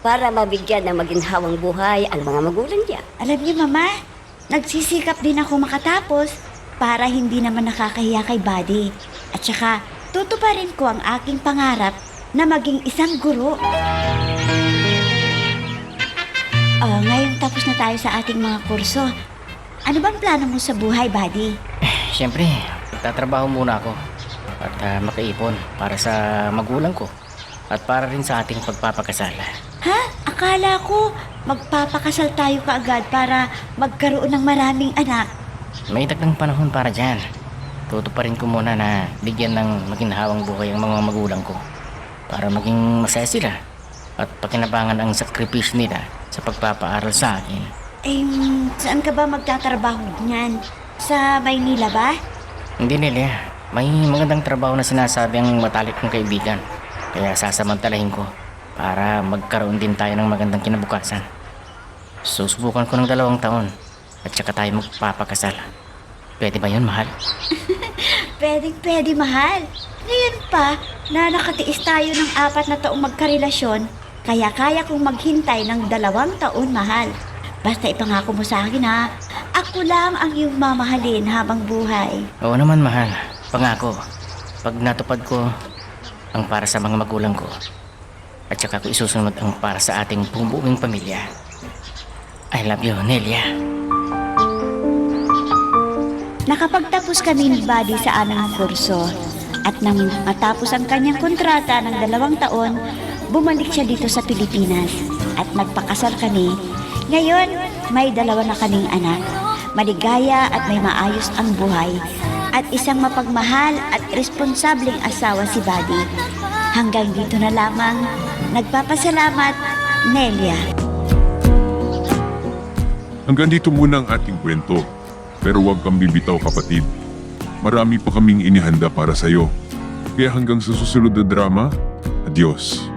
para mabigyan ng maginhawang buhay ang mga magulang niya. Alam niyo, Mama, nagsisikap din ako makatapos para hindi naman nakakahiya kay Buddy. At saka, tutuparin ko ang aking pangarap na maging isang guro. Ngayon tapos na tayo sa ating mga kurso. Ano bang plano mo sa buhay, Buddy? Siyempre, tatrabaho muna ako at makaipon para sa magulang ko at para rin sa ating pagpapakasala. Ha? Akala ko magpapakasal tayo kaagad para magkaroon ng maraming anak. May dagdag panahon para dyan. Tutuparin ko muna na bigyan ng maginhawang buhay ang mga magulang ko para maging masaya sila at pakinabangan ang sakripisyo nila sa pagpapaaral sa akin. Saan ka ba magtatrabaho niyan? Sa Maynila ba? Hindi nila. May magandang trabaho na sinasabi ang matalik kong kaibigan. Kaya sasamantalahin ko para magkaroon din tayo ng magandang kinabukasan. Susubukan ko ng 2 taon at saka tayo magpapakasal. Pwede ba yun, mahal? Pwede, mahal. Ngayon pa na nakatiis tayo ng 4 na taong magkarelasyon, kaya kaya kong maghintay ng 2 taon, mahal. Basta ipangako mo sa akin ha, ako lang ang iyong mamahalin habang buhay. Oo naman, mahal. Pangako. Pag natupad ko ang para sa mga magulang ko at saka ko isusunod ang para sa ating buong pamilya. I love you, Nelia. Nakapagtapos kami ni Buddy sa aming kurso at nang matapos ang kanyang kontrata ng 2 taon, bumalik siya dito sa Pilipinas at nagpakasal kami. Ngayon, may 2 na kaming anak. Maligaya at may maayos ang buhay at isang mapagmahal at responsableng asawa si Buddy. Hanggang dito na lamang. Nagpapasalamat, Nelia. Hanggang dito muna ang ating kwento. Pero huwag kang bibitaw, kapatid. Marami pa kaming inihanda para sa'yo. Kaya hanggang sa susunod na drama, adios.